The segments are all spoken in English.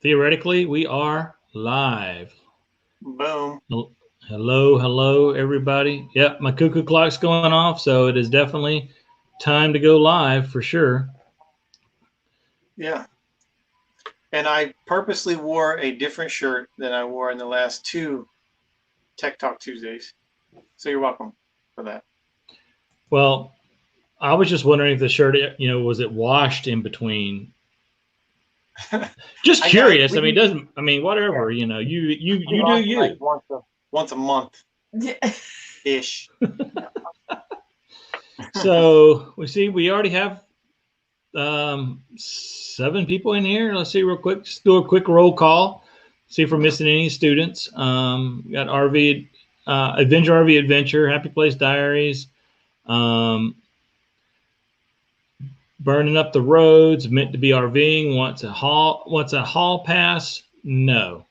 theoretically, we are live. Boom. Hello, everybody. Yep, my cuckoo clock's going off, so it is definitely time to go live for sure. Yeah. And I purposely wore a different shirt than I wore in the last two Tech Talk Tuesdays. So you're welcome for that. Well, I was just wondering if the shirt, was it washed in between? Just curious. I mean, doesn't. I mean, whatever. Yeah. You do you. Like once a month. Ish. So we already have 7 people in here. Let's see real quick. Just do a quick roll call. See if we're missing any students. We got RV Adventure RV Adventure, Happy Place Diaries, Burning Up the Roads, Meant to Be RVing, wants a hall pass. No.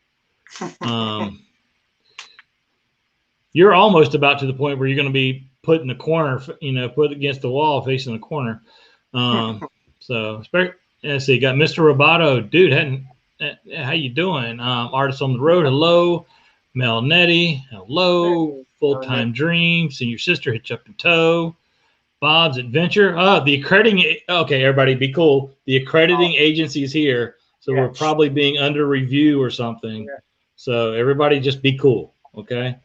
You're almost about to the point where you're going to be put in the corner, put against the wall facing the corner. So let's see, got Mr. Roboto, dude, how you doing? Artist on the Road, hello. Mel Nettie, hello. Full-Time Dreams, and your sister hit you up in tow. Bob's Adventure. The accrediting. Okay, everybody, be cool. The accrediting agency is here, so we're probably being under review or something. Yeah. So everybody, just be cool. Okay.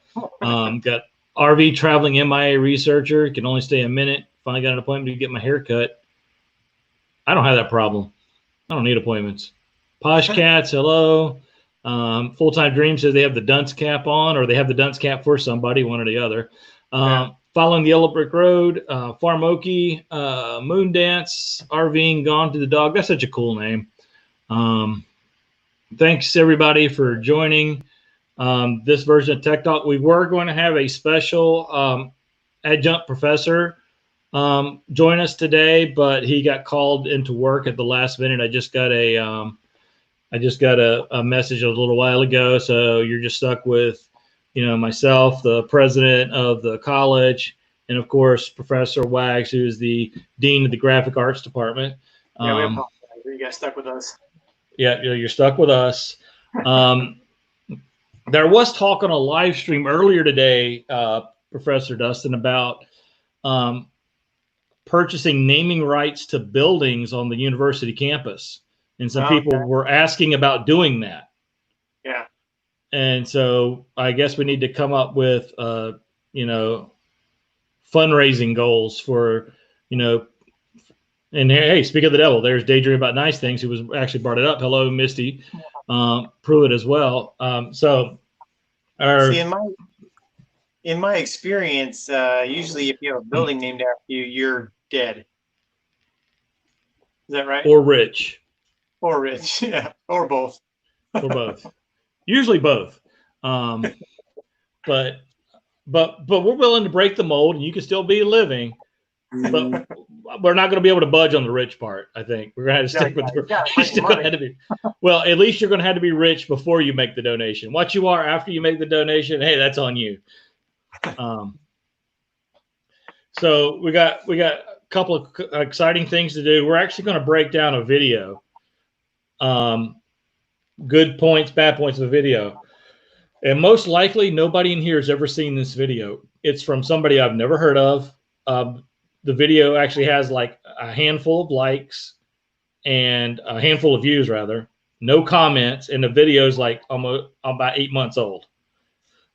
Got RV traveling MIA researcher. Can only stay a minute. Finally got an appointment to get my hair cut. I don't have that problem. I don't need appointments. Posh Cats, hello. Full-Time Dream says they have the dunce cap on, or they have the dunce cap for somebody, one or the other. Following the Yellow Brick Road, Farm Okie, Moon Dance, RVing, Gone to the Dog. That's such a cool name. Thanks, everybody, for joining this version of Tech Talk. We were going to have a special adjunct professor join us today, but he got called into work at the last minute. I just got a message a little while ago, so you're just stuck with myself, the president of the college, and of course Professor Wags, who is the dean of the graphic arts department. You got stuck with us. Yeah, you're stuck with us. There was talk on a live stream earlier today, Professor Dustin, about purchasing naming rights to buildings on the university campus. And some people were asking about doing that. Yeah. And so I guess we need to come up with, fundraising goals for, and hey, speak of the devil, there's Daydream About Nice Things, who was actually brought it up. Hello, Misty Pruitt as well. See, in my experience, usually if you have a building named after you, you're dead. Is that right? Or rich. Or rich, yeah, or both. Or both. Usually both. But we're willing to break the mold, and you can still be living. But we're not going to be able to budge on the rich part. I think we're going to have to stick with the. You're still going to have to be. Well, at least you're going to have to be rich before you make the donation. What you are after you make the donation, hey, that's on you. So we got a couple of exciting things to do. We're actually going to break down a video. Good points, bad points of the video. And most likely nobody in here has ever seen this video. It's from somebody I've never heard of. The video actually has like a handful of likes and a handful of views, rather. No comments, and the video is like almost about 8 months old.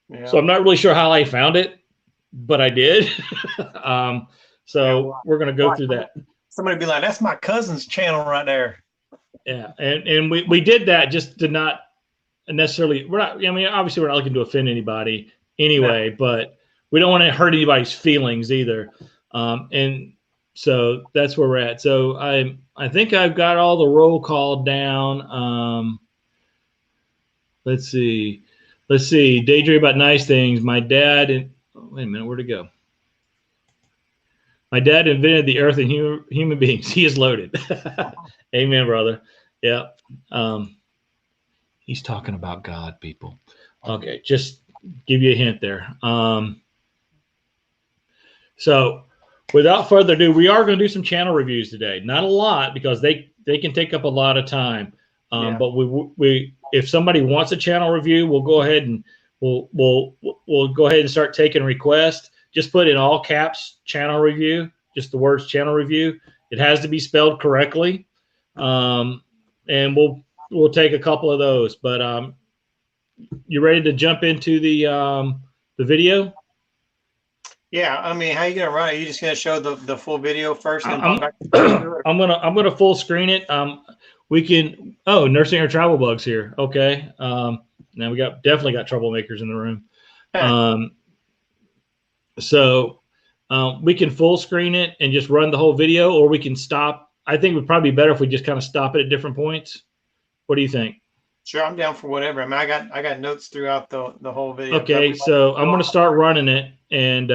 Yeah. So I'm not really sure how I found it, but I did. We're going to go through that. Somebody be like, that's my cousin's channel right there. Yeah, and we did that just to not necessarily. Obviously we're not looking to offend anybody anyway, but we don't want to hurt anybody's feelings either. And so that's where we're at. So I think I've got all the roll call down. Let's see. Daydream About Nice Things. My dad wait a minute, where'd it go? My dad invented the earth and human beings. He is loaded. Amen, brother. Yeah. He's talking about God, people. Okay, just give you a hint there. So without further ado, we are going to do some channel reviews today. Not a lot, because they can take up a lot of time. Yeah. But if somebody wants a channel review, we'll go ahead and we'll go ahead and start taking requests. Just put in all caps channel review, just the words channel review. It has to be spelled correctly, and we'll take a couple of those. But you ready to jump into the video? Yeah, I mean, how you gonna run it? You just gonna show the full video first and then pop I'm back to it? I'm gonna full screen it. We can. Oh, nursing our travel bugs here. Okay. Now we definitely got troublemakers in the room. Um, so we can full screen it and just run the whole video, or we can stop. I think it would probably be better if we just kind of stop it at different points. What do you think? Sure, I'm down for whatever. I mean, I got notes throughout the whole video. Okay, so I'm gonna start running it, and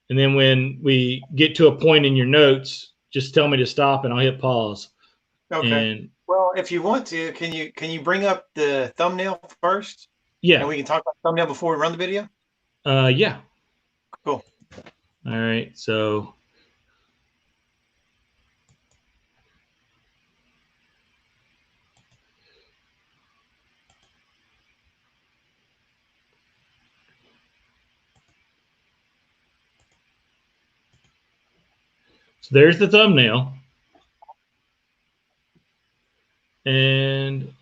then when we get to a point in your notes, just tell me to stop, and I'll hit pause. Okay. And well, if you want to, can you bring up the thumbnail first? Yeah. And we can talk about the thumbnail before we run the video? Yeah. Cool. All right. So there's the thumbnail. And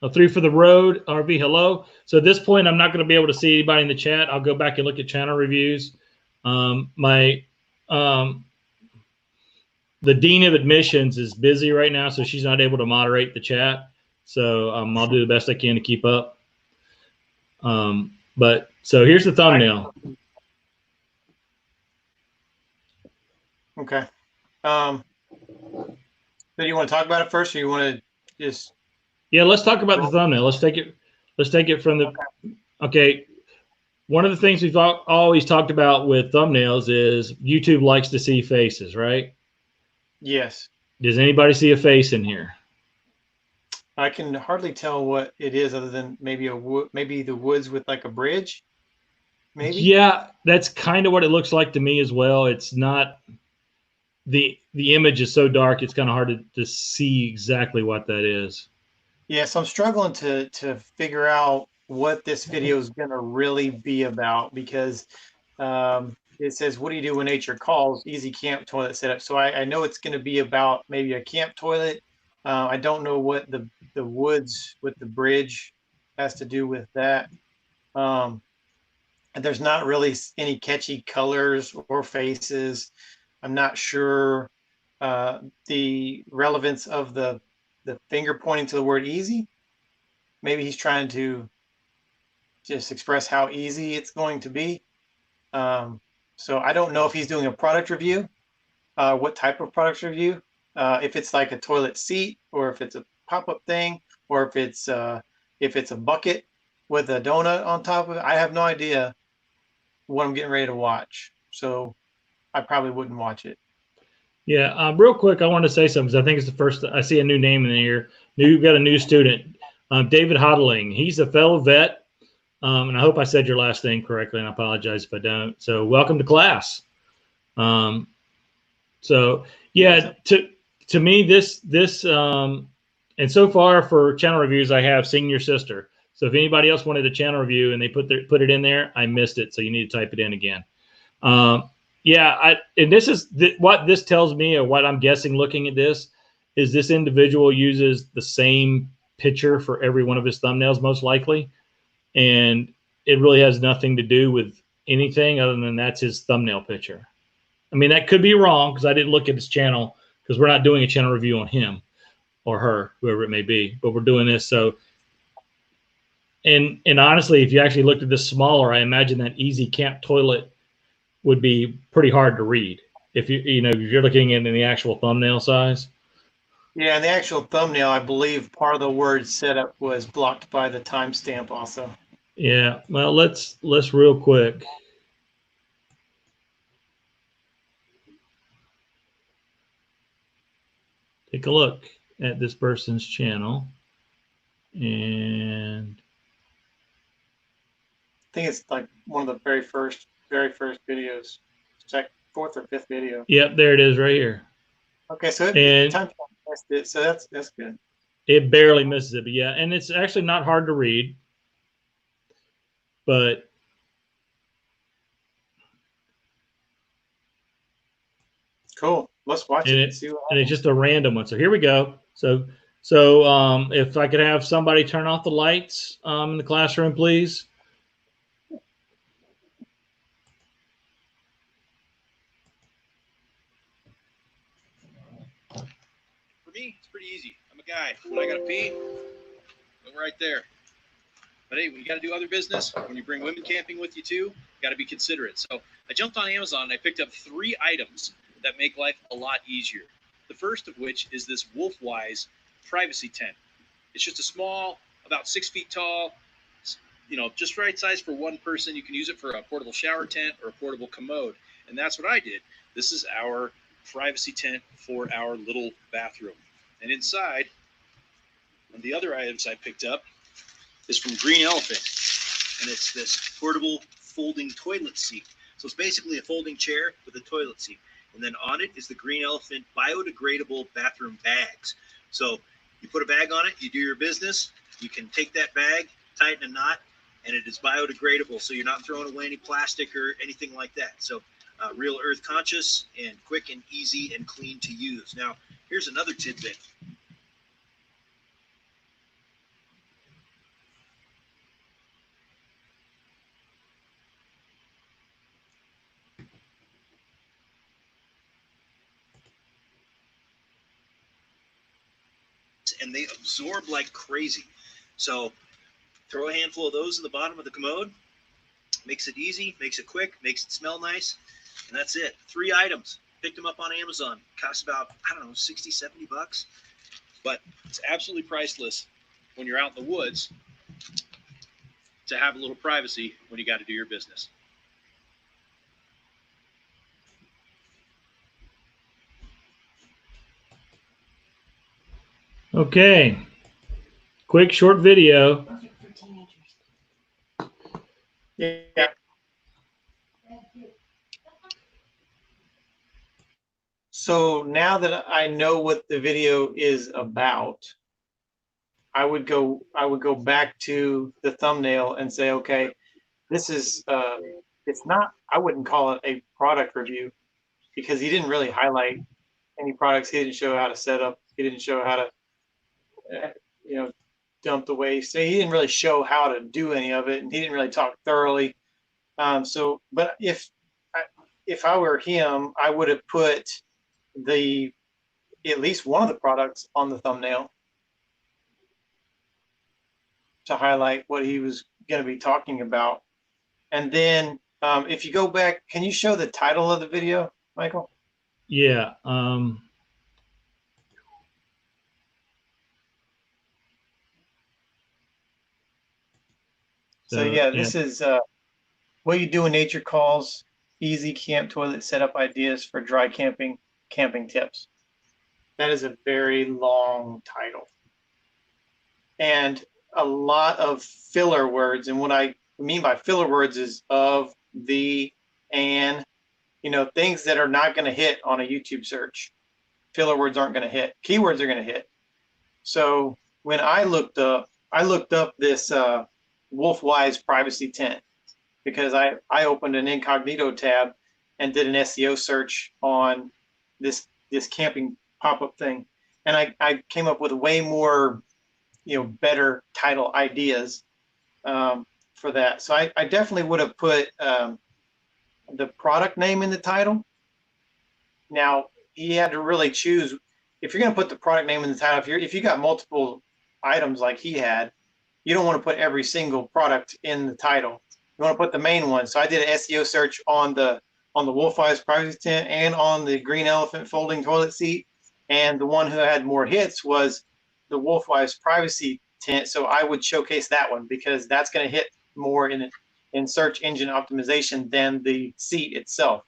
a 3 for the road, RV, hello. So at this point, I'm not going to be able to see anybody in the chat. I'll go back and look at channel reviews. The dean of admissions is busy right now, so she's not able to moderate the chat. So I'll do the best I can to keep up. But so here's the thumbnail. Okay. So you want to talk about it first, or you want to just? Yeah, let's talk about the thumbnail. Let's take it from the. Okay. One of the things we've always talked about with thumbnails is YouTube likes to see faces, right? Yes. Does anybody see a face in here? I can hardly tell what it is, other than maybe maybe the woods with like a bridge. Maybe. Yeah, that's kind of what it looks like to me as well. It's not the image is so dark; it's kind of hard to see exactly what that is. Yeah, so I'm struggling to figure out what this video is going to really be about, because it says, "What do you do when nature calls? Easy camp toilet setup." So I know it's going to be about maybe a camp toilet. I don't know what the woods with the bridge has to do with that. And there's not really any catchy colors or faces. I'm not sure the relevance of the finger pointing to the word easy. Maybe he's trying to just express how easy it's going to be. So I don't know if he's doing a product review, what type of product review, if it's like a toilet seat, or if it's a pop-up thing, or if it's a bucket with a donut on top of it. I have no idea what I'm getting ready to watch, so I probably wouldn't watch it. Yeah, real quick, I want to say something, because I think it's the first I see a new name in here. We've got a new student, David Hodling. He's a fellow vet, and I hope I said your last name correctly, and I apologize if I don't. So welcome to class. So yeah, to me, this and so far for channel reviews, I have Sing Your Sister. So if anybody else wanted a channel review and they put it in there, I missed it. So you need to type it in again. Yeah, and this is what this tells me, or what I'm guessing looking at this, is this individual uses the same picture for every one of his thumbnails, most likely. And it really has nothing to do with anything other than that's his thumbnail picture. I mean, that could be wrong, because I didn't look at his channel, because we're not doing a channel review on him or her, whoever it may be, but we're doing this. So, and honestly, if you actually looked at this smaller, I imagine that easy camp toilet would be pretty hard to read if if you're looking in the actual thumbnail size. Yeah, and the actual thumbnail, I believe part of the word setup was blocked by the timestamp also. Yeah, well, let's real quick. Take a look at this person's channel, and I think it's like one of the very first videos. It's like fourth or fifth video. Yep, there it is right here. Okay, so And time missed it, so that's good. it barely misses it. But yeah, and it's actually not hard to read, but Cool. Let's watch and it it and see what and it's happens. just a random one. So here we go. So if I could have somebody turn off the lights in the classroom, please. For me, it's pretty easy. I'm a guy. When I gotta pee, I'm right there. But hey, when you got to do other business, when you bring women camping with you too, you got to be considerate. So I jumped on Amazon and I picked up 3 items that make life a lot easier. The first of which is this Wolfwise privacy tent. It's just a small, about 6 feet tall, just right size for one person. You can use it for a portable shower tent or a portable commode. And that's what I did. This is our privacy tent for our little bathroom. And inside, one of the other items I picked up is from Green Elephant, and it's this portable folding toilet seat. So it's basically a folding chair with a toilet seat. And then on it is the Green Elephant biodegradable bathroom bags. So you put a bag on it, you do your business, you can take that bag, tighten a knot, and it is biodegradable. So you're not throwing away any plastic or anything like that. So real earth conscious and quick and easy and clean to use. Now, here's another tidbit. And they absorb like crazy. So throw a handful of those in the bottom of the commode. Makes it easy, makes it quick, makes it smell nice. And that's it. 3 items. Picked them up on Amazon. Cost about, I don't know, 60, 70 bucks. But it's absolutely priceless when you're out in the woods to have a little privacy when you got to do your business. Okay. Quick, short video. Yeah. So now that I know what the video is about, I would go back to the thumbnail and say, okay, this is it's not, I wouldn't call it a product review because he didn't really highlight any products. He didn't show how to set up. He didn't show how to uh, you know dump the waste. So he didn't really show how to do any of it, and he didn't really talk thoroughly. But if I were him, I would have put the at least one of the products on the thumbnail to highlight what he was going to be talking about. And then if you go back, can you show the title of the video, Michael? Yeah. So yeah, this is what you do when nature calls, easy camp toilet setup ideas for dry camping, camping tips. That is a very long title. And a lot of filler words. And what I mean by filler words is of, the, and, things that are not going to hit on a YouTube search. Filler words aren't going to hit. Keywords are going to hit. So when I looked up this Wolfwise privacy tent because I opened an incognito tab and did an SEO search on this camping pop-up thing. And I came up with way more, better title ideas for that. So I definitely would have put the product name in the title. Now he had to really choose if you're going to put the product name in the title. If you got multiple items like he had, you don't want to put every single product in the title. You want to put the main one. So I did an SEO search on the Wolfeyes privacy tent and on the Green Elephant folding toilet seat. And the one who had more hits was the Wolfeyes privacy tent. So I would showcase that one because that's going to hit more in search engine optimization than the seat itself.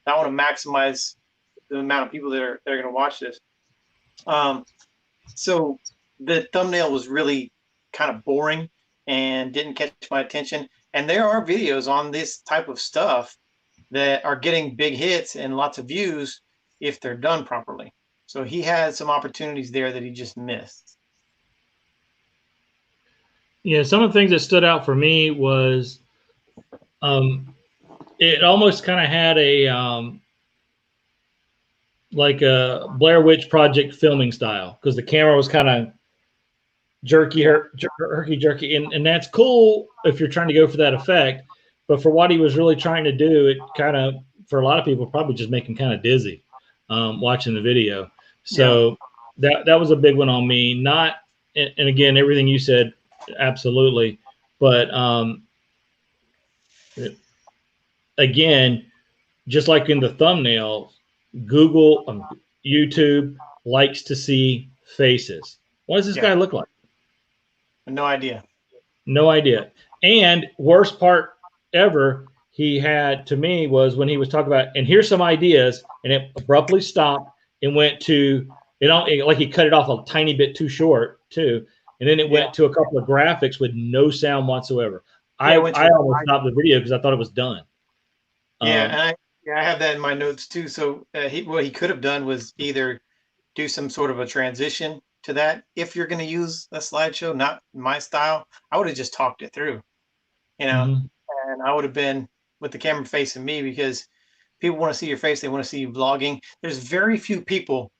I want to maximize the amount of people that are going to watch this. So the thumbnail was really kind of boring and didn't catch my attention. And there are videos on this type of stuff that are getting big hits and lots of views if they're done properly. So he had some opportunities there that he just missed. Yeah, some of the things that stood out for me was it almost kind of had a like a Blair Witch Project filming style, because the camera was kind of jerky, herky jerky, and that's cool if you're trying to go for that effect. But for what he was really trying to do, it kind of, for a lot of people, probably just make him kind of dizzy watching the video. So that was a big one on me. Not, and again, everything you said, absolutely. But again, just like in the thumbnail, Google, YouTube likes to see faces. What does this guy look like? No idea. No idea. And worst part ever he had to me was when he was talking about, and here's some ideas, and it abruptly stopped and went to, like he cut it off a tiny bit too short too. And then it went to a couple of graphics with no sound whatsoever. I almost stopped the video because I thought it was done. And I have that in my notes too. So what he could have done was either do some sort of a transition to that. If you're going to use a slideshow, not my style, I would have just talked it through, you know, and I would have been with the camera facing me, because people want to see your face. They want to see you vlogging. There's very few people,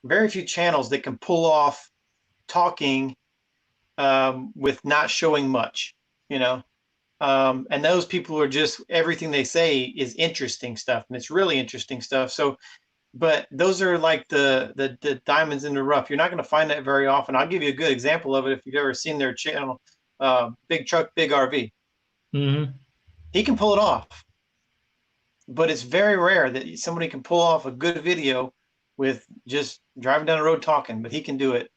very few channels that can pull off talking with not showing much, you know. And those people are just, everything they say is interesting stuff, and it's really interesting stuff. So, but those are like the diamonds in the rough. You're not going to find that very often. I'll give you a good example of it. If you've ever seen their channel, Big Truck, Big RV, he can pull it off, but it's very rare that somebody can pull off a good video with just driving down the road talking, but he can do it.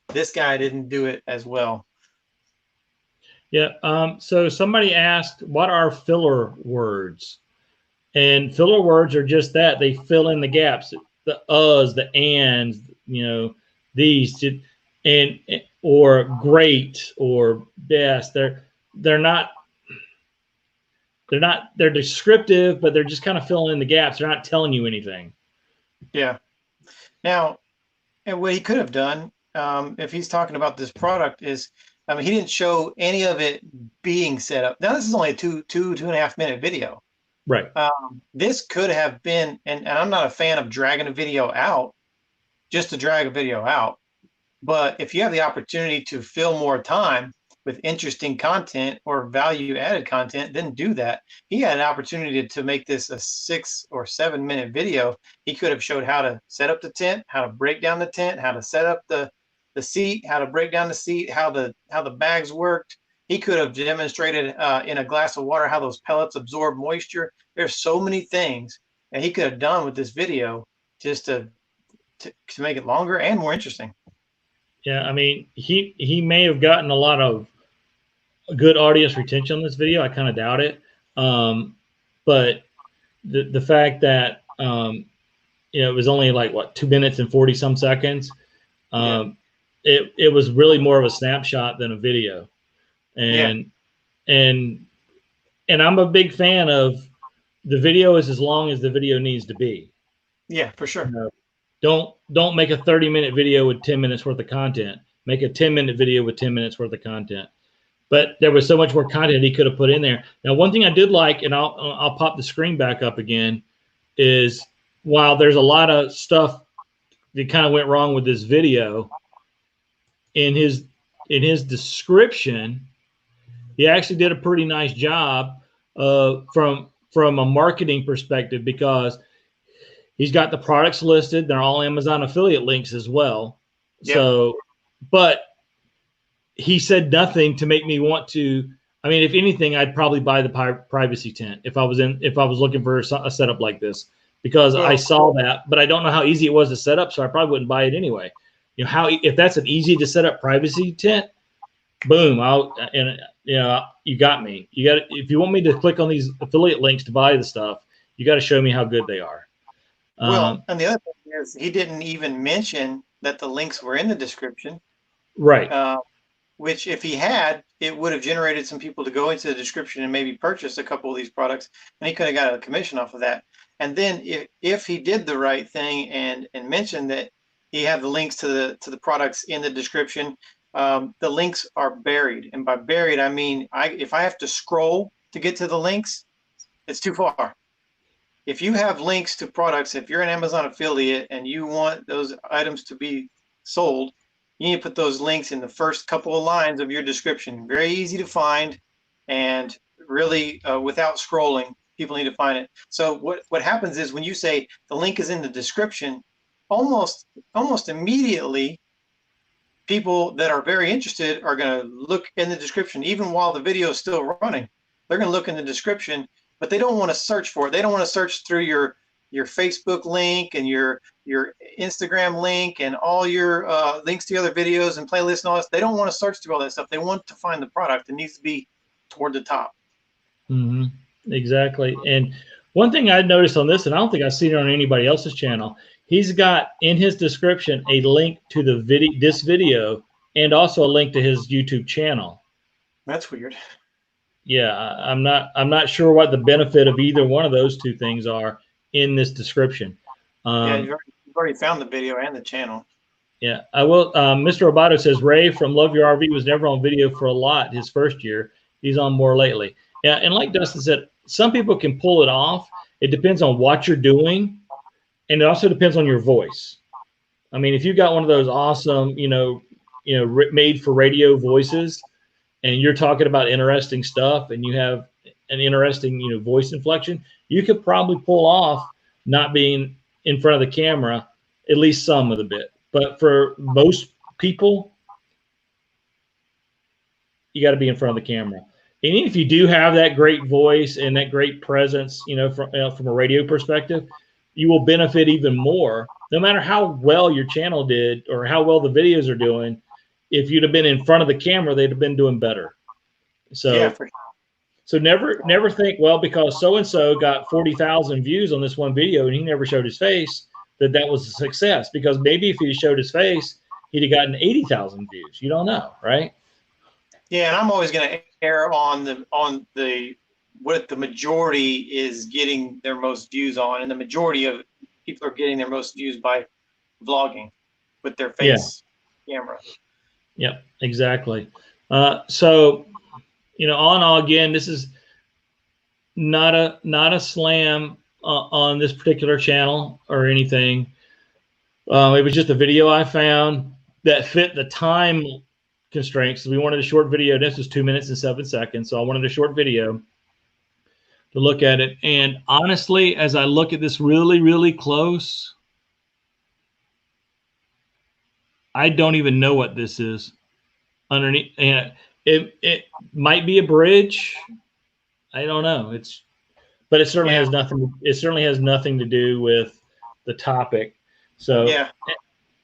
This guy didn't do it as well. Yeah. So somebody asked, what are filler words? And filler words are just that. They fill in the gaps, the uhs, the ands, you know, these, and or great or best. They're not they're descriptive, but they're just kind of filling in the gaps. They're not telling you anything. Yeah. Now, and what he could have done, if he's talking about this product, is, I mean, he didn't show any of it being set up. Now, this is only a two and a half minute video. Right. This could have been, and I'm not a fan of dragging a video out just to drag a video out. But if you have the opportunity to fill more time with interesting content or value added content, then do that. He had an opportunity to make this a 6 or 7 minute video. He could have showed how to set up the tent, how to break down the tent, how to set up the seat, how to break down the seat, how the bags worked. He could have demonstrated in a glass of water how those pellets absorb moisture. There's so many things that he could have done with this video just to make it longer and more interesting. Yeah, I mean, he may have gotten a lot of good audience retention on this video. I kind of doubt it. But the fact that you know, it was only like what, 2 minutes and 40 some seconds. It was really more of a snapshot than a video. And I'm a big fan of the video is as long as the video needs to be. Yeah, for sure. You know, don't make a 30-minute video with 10 minutes worth of content. Make a 10-minute video with 10 minutes worth of content. But there was so much more content he could have put in there. Now, one thing I did like, and I'll pop the screen back up again, is while there's a lot of stuff that kind of went wrong with this video, in his description, he actually did a pretty nice job from a marketing perspective, because he's got the products listed. They're all Amazon affiliate links as well. So, but he said nothing to make me want to. I mean, if anything, I'd probably buy the privacy tent if I was looking for a setup like this, because I saw that, but I don't know how easy it was to set up, so I probably wouldn't buy it anyway. You know, if that's an easy to set up privacy tent, boom, you got me. If you want me to click on these affiliate links to buy the stuff, you got to show me how good they are. Well, and the other thing is, he didn't even mention that the links were in the description. Right. Which, if he had, it would have generated some people to go into the description and maybe purchase a couple of these products, and he could have got a commission off of that. And then if he did the right thing and mentioned that you have the links to the products in the description. The links are buried, and by buried I mean if I have to scroll to get to the links, it's too far. If you have links to products, if you're an Amazon affiliate and you want those items to be sold, you need to put those links in the first couple of lines of your description. Very easy to find, and really without scrolling, people need to find it. So what happens is when you say the link is in the description, almost immediately, people that are very interested are going to look in the description, even while the video is still running. They're going to look in the description, but they don't want to search for it. They don't want to search through your Facebook link and your Instagram link and all your links to other videos and playlists and all this. They don't want to search through all that stuff. They want to find the product. It needs to be toward the top. Mm-hmm. Exactly. And one thing I noticed on this, and I don't think I've seen it on anybody else's channel, he's got in his description a link to this video and also a link to his YouTube channel. That's weird. Yeah, I'm not sure what the benefit of either one of those two things are in this description. Yeah, you've already found the video and the channel. Yeah, I will. Mr. Roboto says Ray from Love Your RV was never on video for a lot his first year. He's on more lately. Yeah, and like Dustin said, some people can pull it off. It depends on what you're doing, and it also depends on your voice. I mean, if you've got one of those awesome, made for radio voices, and you're talking about interesting stuff, and you have an interesting, voice inflection, you could probably pull off not being in front of the camera, at least some of the bit. But for most people, you got to be in front of the camera. And even if you do have that great voice and that great presence, from a radio perspective, you will benefit even more, no matter how well your channel did or how well the videos are doing. If you'd have been in front of the camera, they'd have been doing better. So, yeah, for sure. So never think, well, because so-and-so got 40,000 views on this one video and he never showed his face, that was a success. Because maybe if he showed his face, he'd have gotten 80,000 views. You don't know, right? Yeah, and I'm always going to err on what the majority is getting their most views on, and the majority of people are getting their most views by vlogging with their face camera. Yep, exactly. So, all in all, again, this is not a slam on this particular channel or anything. It was just a video I found that fit the time constraints. We wanted a short video. This was 2 minutes and 7 seconds, so I wanted a short video to look at it. And honestly, as I look at this really, really close, I don't even know what this is underneath. And it might be a bridge. I don't know. But it certainly has nothing. It certainly has nothing to do with the topic. So yeah,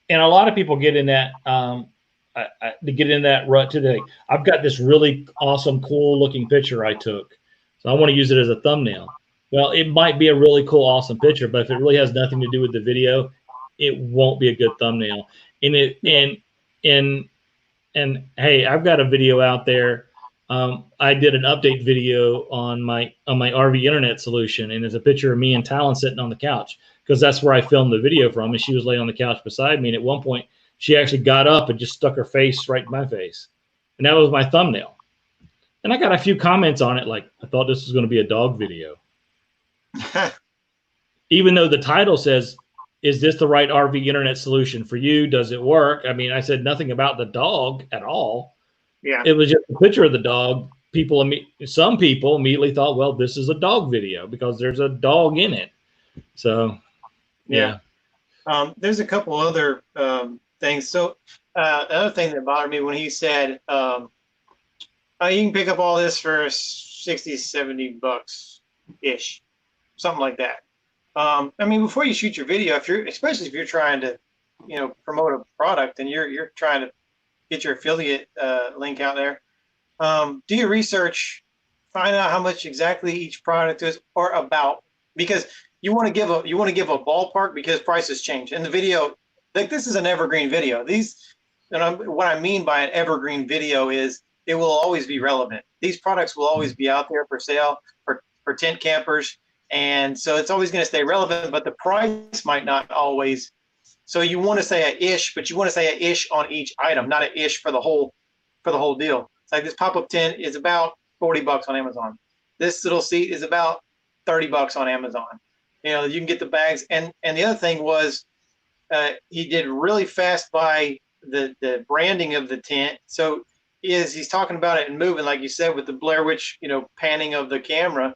and a lot of people get in that to get in that rut today. I've got this really awesome, cool looking picture I took, so I want to use it as a thumbnail. Well, it might be a really cool, awesome picture, but if it really has nothing to do with the video, it won't be a good thumbnail. And hey, I've got a video out there. I did an update video on my RV internet solution, and there's a picture of me and Talon sitting on the couch because that's where I filmed the video from. And she was laying on the couch beside me, and at one point, she actually got up and just stuck her face right in my face, and that was my thumbnail. And I got a few comments on it, like, I thought this was going to be a dog video, even though the title says, "Is this the right RV internet solution for you? Does it work?" I mean, I said nothing about the dog at all. Yeah, it was just a picture of the dog. Some people immediately thought, well, this is a dog video because there's a dog in it. So, yeah. There's a couple other things. So, another thing that bothered me when he said, you can pick up all this for 60, 70 bucks ish, something like that. I mean, before you shoot your video, especially if you're trying to, promote a product and you're trying to get your affiliate link out there, do your research, find out how much exactly each product is or about, because you want to give a ballpark because prices change. And the video, like, this is an evergreen video. What I mean by an evergreen video is it will always be relevant. These products will always be out there for sale for tent campers. And so it's always going to stay relevant, but the price might not always. So you want to say a ish, but you want to say a ish on each item, not a ish for the whole deal. It's like this pop-up tent is about $40 on Amazon. This little seat is about $30 on Amazon. You know, you can get the bags. And the other thing was, he did really fast by the branding of the tent. So he's talking about it and moving, like you said, with the Blair Witch, you know, panning of the camera.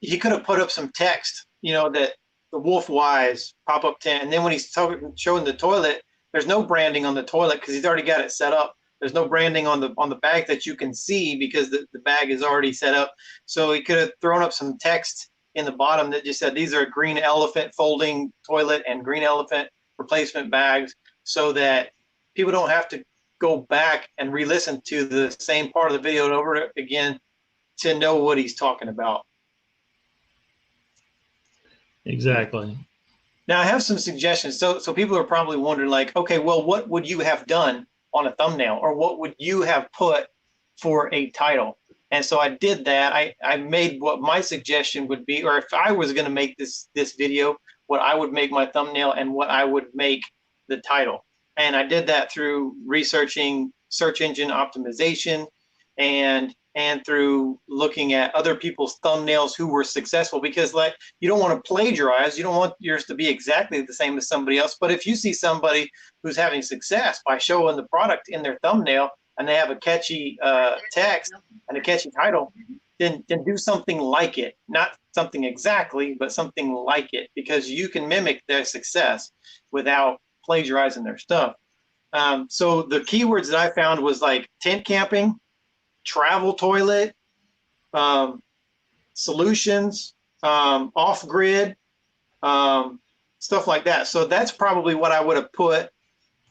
He could have put up some text, you know, that the Wolf Wise pop-up tent. And then when he's showing the toilet, there's no branding on the toilet because he's already got it set up. There's no branding on the bag that you can see because the bag is already set up. So he could have thrown up some text in the bottom that just said, these are green elephant folding toilet and green elephant replacement bags, so that people don't have to go back and re-listen to the same part of the video over again to know what he's talking about. Exactly. Now I have some suggestions. So people are probably wondering, like, okay, well, what would you have done on a thumbnail, or what would you have put for a title? And so I did that. I made what my suggestion would be, or if I was going to make this video, what I would make my thumbnail and what I would make the title. And I did that through researching search engine optimization and through looking at other people's thumbnails who were successful, because, like, you don't want to plagiarize. You don't want yours to be exactly the same as somebody else. But if you see somebody who's having success by showing the product in their thumbnail and they have a catchy text and a catchy title, then do something like it. Not something exactly, but something like it, because you can mimic their success without plagiarizing their stuff. So the keywords that I found was like tent camping, travel toilet, solutions, off-grid, stuff like that. So that's probably what I would have put,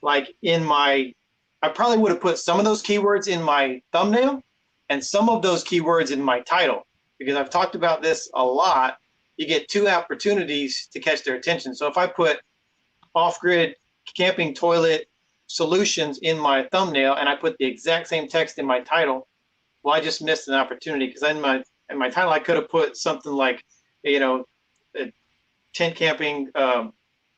like, in my, I probably would have put some of those keywords in my thumbnail and some of those keywords in my title, because I've talked about this a lot. You get two opportunities to catch their attention. So if I put off-grid camping toilet solutions in my thumbnail and I put the exact same text in my title, well, I just missed an opportunity, because in my title I could have put something like, you know, tent camping,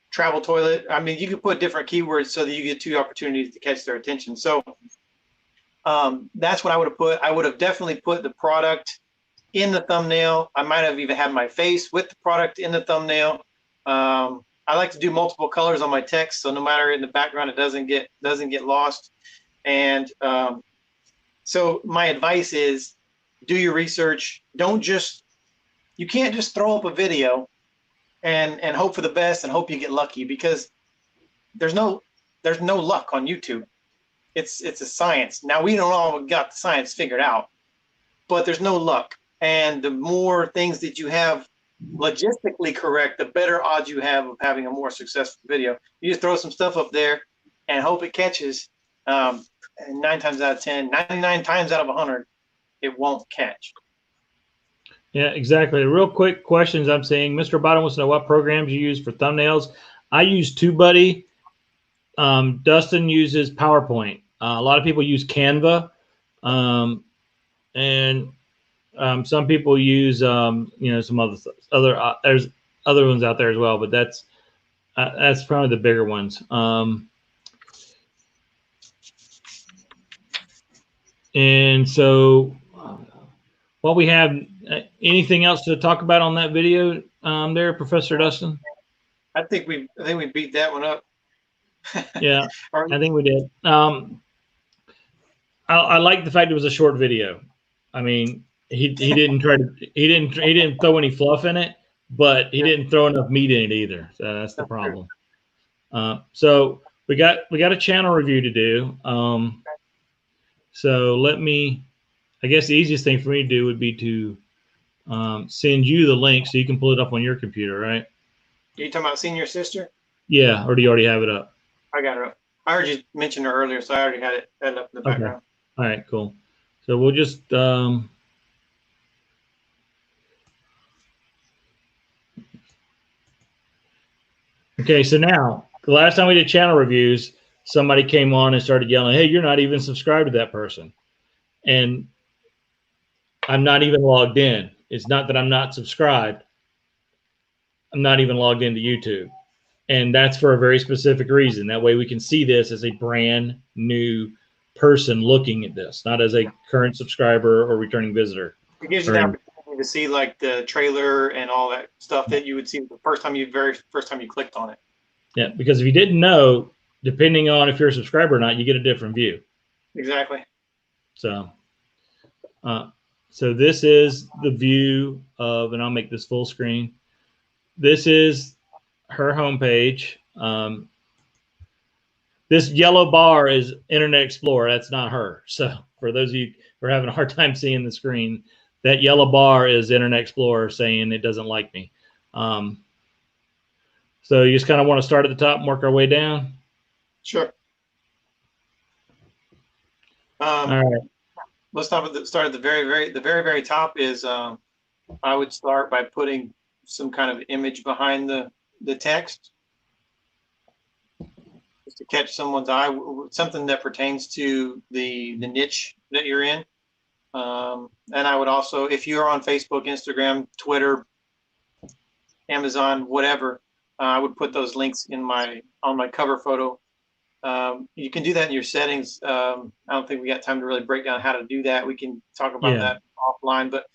travel toilet. I mean, you could put different keywords so that you get two opportunities to catch their attention. So that's what I would have put. I would have definitely put the product in the thumbnail. I might have even had my face with the product in the thumbnail. I like to do multiple colors on my text, so no matter in the background, it doesn't get lost. And so my advice is, do your research. You can't just throw up a video and hope for the best and hope you get lucky, because there's no luck on YouTube. It's a science. Now, we don't all got the science figured out, but there's no luck. And the more things that you have logistically correct, the better odds you have of having a more successful video. You just throw some stuff up there and hope it catches. And 9 times out of 10, 99 times out of 100, it won't catch. Yeah, exactly. Real quick questions I'm seeing. Mr. Bottom wants to know what programs you use for thumbnails. I use TubeBuddy. Dustin uses PowerPoint. A lot of people use Canva. And some people use, you know, some there's other ones out there as well, but that's probably the bigger ones. And so, while we have anything else to talk about on that video, there, Professor Dustin? I think we beat that one up. Yeah, I think we did. I like the fact it was a short video. I mean, he didn't throw any fluff in it, but he didn't throw enough meat in it either. So that's the problem. So we got a channel review to do. So I guess the easiest thing for me to do would be to send you the link so you can pull it up on your computer, right? Are you talking about Senior Sister? Yeah, or do you already have it up? I got it up. I heard you mention her earlier, so I already had it up in the background. Okay. All right, cool. So we'll just okay, so now the last time we did channel reviews, somebody came on and started yelling, "Hey, you're not even subscribed to that person." And I'm not even logged in. It's not that I'm not subscribed. I'm not even logged into YouTube. and that's for a very specific reason. That way we can see this as a brand new person looking at this, not as a current subscriber or returning visitor. It gives you the opportunity to see like the trailer and all that stuff that you would see the very first time you clicked on it. Yeah, because if you didn't know, depending on if you're a subscriber or not, you get a different view. Exactly. So, so this is the view of, and I'll make this full screen. This is her homepage. This yellow bar is Internet Explorer. That's not her. So for those of you who are having a hard time seeing the screen, that yellow bar is Internet Explorer saying it doesn't like me. So you just kind of want to start at the top and work our way down. Sure. All right. Let's start at the very top is I would start by putting some kind of image behind the text, just to catch someone's eye, something that pertains to the niche that you're in. And I would also, if you're on Facebook, Instagram, Twitter, Amazon, whatever, I would put those links on my cover photo. You can do that in your settings. I don't think we got time to really break down how to do that. We can talk about that offline. But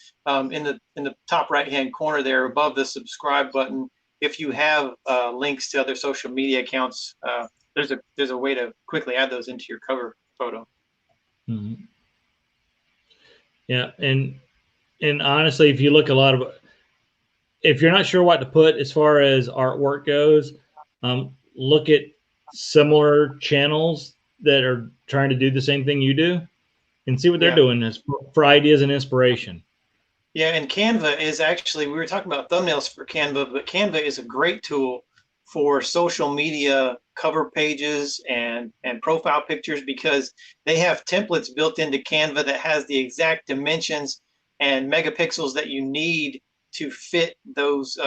in the top right hand corner there, above the subscribe button, if you have links to other social media accounts, there's a way to quickly add those into your cover photo. Mm-hmm. Yeah, and honestly, if you look if you're not sure what to put as far as artwork goes, look at similar channels that are trying to do the same thing you do and see what they're doing as for ideas and inspiration. Yeah, and Canva is actually, we were talking about thumbnails for Canva, but Canva is a great tool for social media cover pages and profile pictures, because they have templates built into Canva that has the exact dimensions and megapixels that you need to fit those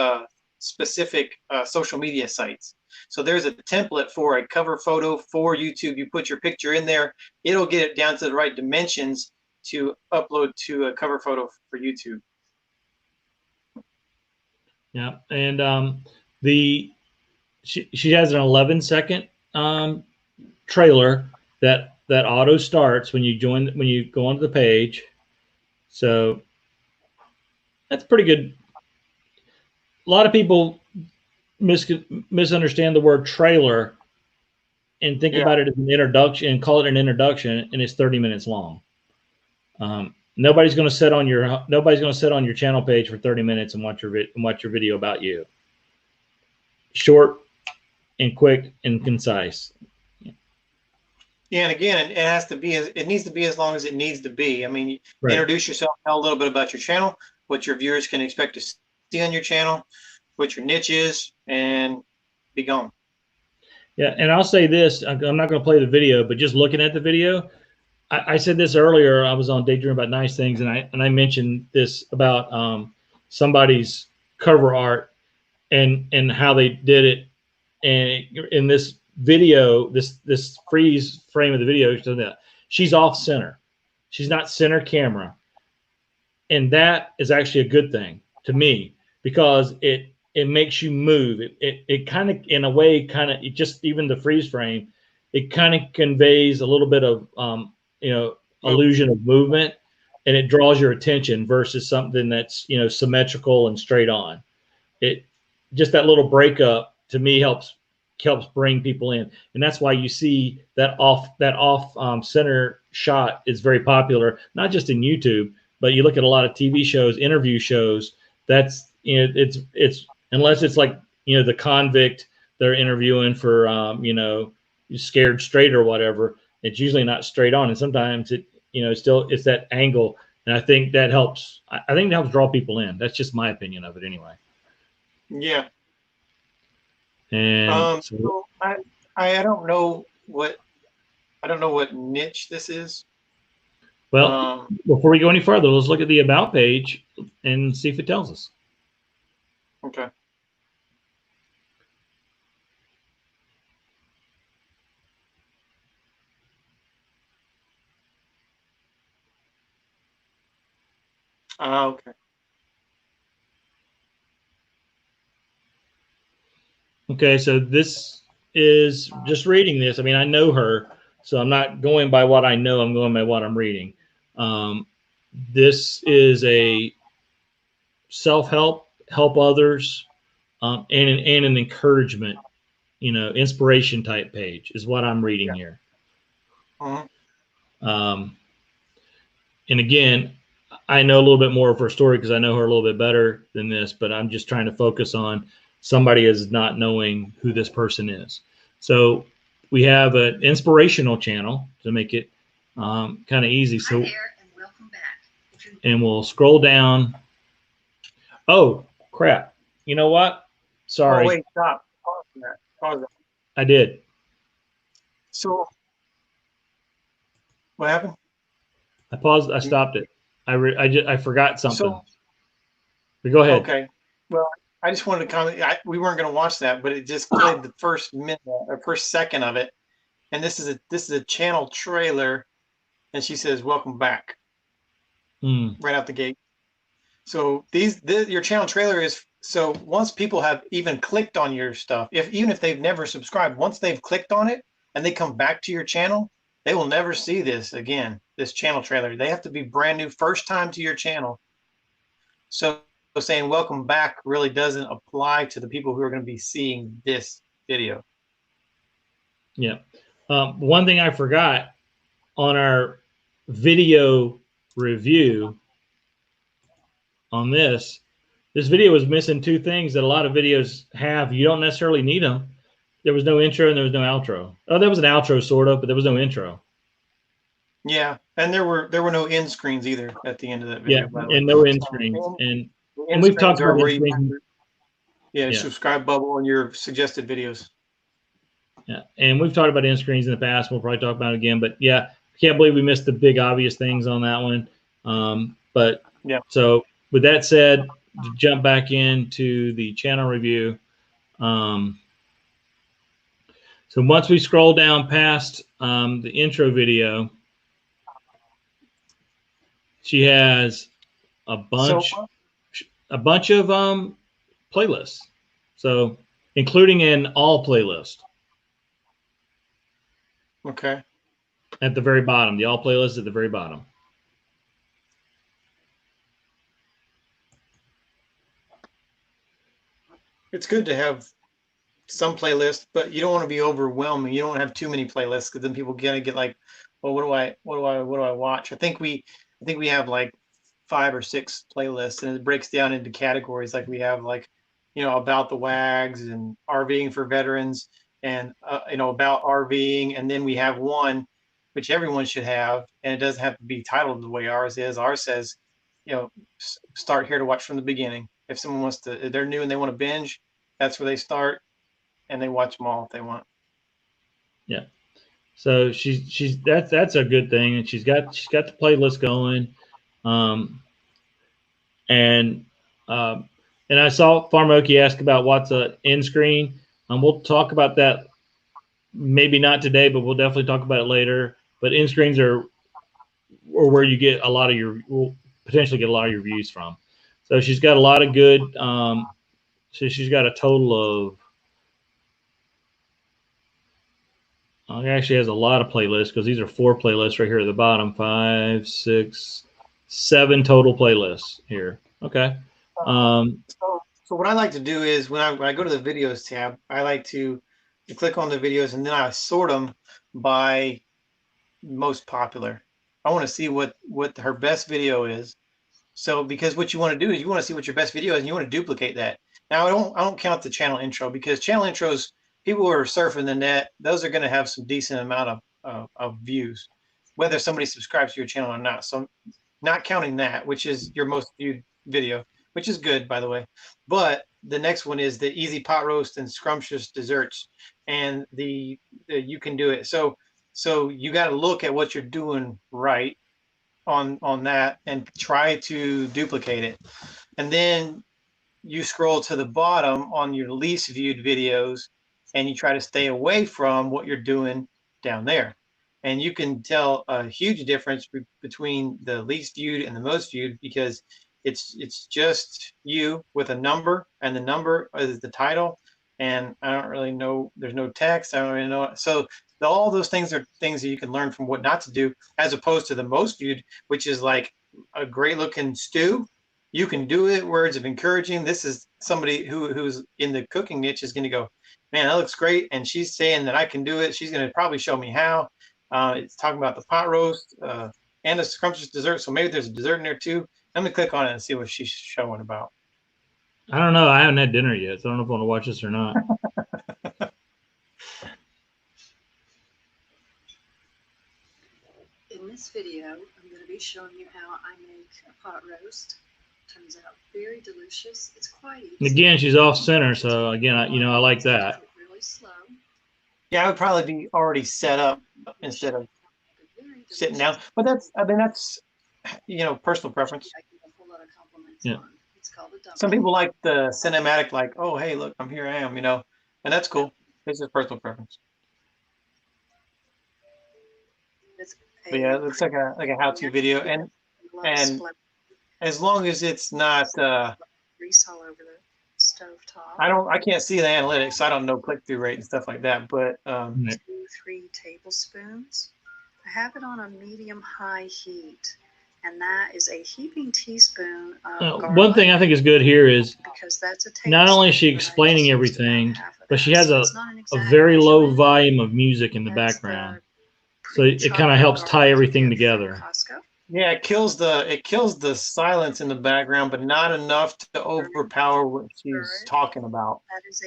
specific social media sites. So there's a template for a cover photo for YouTube. You put your picture in there, it'll get it down to the right dimensions to upload to a cover photo for YouTube. Yeah, and she has an 11-second trailer that auto starts when you go onto the page. So that's pretty good. A lot of people misunderstand the word trailer and think about it as an introduction and call it an introduction, and it's 30 minutes long. Nobody's going to sit on your channel page for 30 minutes and watch your video about you. Short and quick and concise. Yeah, and again, it needs to be as long as it needs to be. I mean, introduce yourself, tell a little bit about your channel, what your viewers can expect to see on your channel, what your niche is, and be gone. Yeah, and I'll say this, I'm not going to play the video, but just looking at the video, I said this earlier. I was on Daydream About Nice Things, and I mentioned this about somebody's cover art and how they did it. And in this video, this freeze frame of the video, she's off center. She's not center camera, and that is actually a good thing to me, because it makes you move. It kind of, in a way, just even the freeze frame, it kind of conveys a little bit of illusion of movement, and it draws your attention versus something that's symmetrical and straight on. It just, that little breakup to me helps bring people in, and that's why you see that off center shot is very popular, not just in YouTube, but you look at a lot of TV shows, interview shows. That's it's unless it's like the convict they're interviewing for Scared Straight or whatever. It's usually not straight on, and sometimes it's that angle, and I think that helps. I think that helps draw people in. That's just my opinion of it, anyway. Yeah. And so I don't know what niche this is. Well, before we go any further, let's look at the About page and see if it tells us. Okay. Okay. Okay, so this is just reading this. I mean, I know her, so I'm not going by what I know. I'm going by what I'm reading. Um, this is a self-help, help others, and an encouragement, inspiration type page is what I'm reading Yeah. here. Mhm. Um, and again, I know a little bit more of her story because I know her a little bit better than this, but I'm just trying to focus on somebody as not knowing who this person is. So we have an inspirational channel to make it kind of easy. So, and we'll scroll down. Oh, crap. You know what? Oh, Sorry, wait, stop. Pause that. Pause that. I did. So what happened? I paused. I stopped it. I forgot something. So, But go ahead. okay. Well, I just wanted to comment. We weren't going to watch that, but it just played the first minute or first second of it. And this is a channel trailer, and she says, "Welcome back," right out the gate. So your channel trailer is so once people have even clicked on your stuff, even if they've never subscribed, once they've clicked on it and they come back to your channel, they will never see this again. This channel trailer, they have to be brand new, first time to your channel. So saying welcome back really doesn't apply to the people who are going to be seeing this video. Yeah. One thing I forgot on our video review on this video was missing two things that a lot of videos have. You don't necessarily need them. There was no intro and there was no outro. Oh, there was an outro sort of, but there was no intro. Yeah, and there were no end screens either at the end of that video. Yeah, By the way, and no end screens. the And end we've talked screens are about where end you screens. Yeah. subscribe bubble and your suggested videos. Yeah, and we've talked about end screens in the past. We'll probably talk about it again. But yeah, can't believe we missed the big obvious things on that one. But yeah. So with that said, to jump back into the channel review. So once we scroll down past the intro video, she has a bunch of playlists. So including an all playlist. Okay. At the very bottom, the all playlist at the very bottom. It's good to have some playlists, but you don't want to be overwhelming. You don't want to have too many playlists because then people get like, well, what do I watch? I think we have like 5 or 6 playlists, and it breaks down into categories. Like we have like, about the WAGs and RVing for veterans, and about RVing, and then we have one which everyone should have, and it doesn't have to be titled the way ours is. Ours says, start here to watch from the beginning. If someone wants to, if they're new and they want to binge, that's where they start, and they watch them all if they want. Yeah. So that's a good thing, and she's got the playlist going, and I saw Farmoki ask about what's a end screen. We'll talk about that maybe not today, but we'll definitely talk about it later. But end screens are where you get a lot of will potentially get a lot of your views from. So she's got a lot of good. So she's got a total of. It actually has a lot of playlists because these are 4 playlists right here at the bottom. 5, 6, 7 total playlists here. Okay. So what I like to do is when I go to the videos tab, I like to click on the videos and then I sort them by most popular. I want to see what her best video is. So because what you want to do is you want to see what your best video is and you want to duplicate that. Now I don't count the channel intro because channel intros, people who are surfing the net, those are going to have some decent amount of views, whether somebody subscribes to your channel or not. So not counting that, which is your most viewed video, which is good, by the way. But the next one is the easy pot roast and scrumptious desserts, and the you can do it. So you got to look at what you're doing right on that and try to duplicate it. And then you scroll to the bottom on your least viewed videos and you try to stay away from what you're doing down there. And you can tell a huge difference between the least viewed and the most viewed because it's just you with a number, and the number is the title, and I don't really know. There's no text. I don't really know. So all those things are things that you can learn from what not to do, as opposed to the most viewed, which is like a great looking stew. You can do it. Words of encouraging. This is somebody who's in the cooking niche is going to go, man, that looks great, and she's saying that I can do it. She's going to probably show me how. It's talking about the pot roast and the scrumptious dessert. So maybe there's a dessert in there too. Let me click on it and see what she's showing about. I don't know. I haven't had dinner yet, so I don't know if I want to watch this or not. In this video, I'm going to be showing you how I make a pot roast. Turns out very delicious. It's quite easy. And again, she's off center, so again, I like that. Really slow. Yeah, I would probably be already set up instead of sitting down. But that's personal preference. Yeah. Some people like the cinematic, like, oh, hey, look, I'm here, I am, and that's cool. This is personal preference. But yeah, it looks like a how-to video, and as long as it's not grease all over the stove top. I can't see the analytics, so I don't know click-through rate and stuff like that. But 2-3 tablespoons. I have it on a medium-high heat, and that is a heaping teaspoon of garlic. One thing I think is good here is because that's a not only is she explaining everything, but she has a very low volume of music in the background. So it kind of helps tie everything together. Yeah, it kills the silence in the background, but not enough to overpower what she's talking about.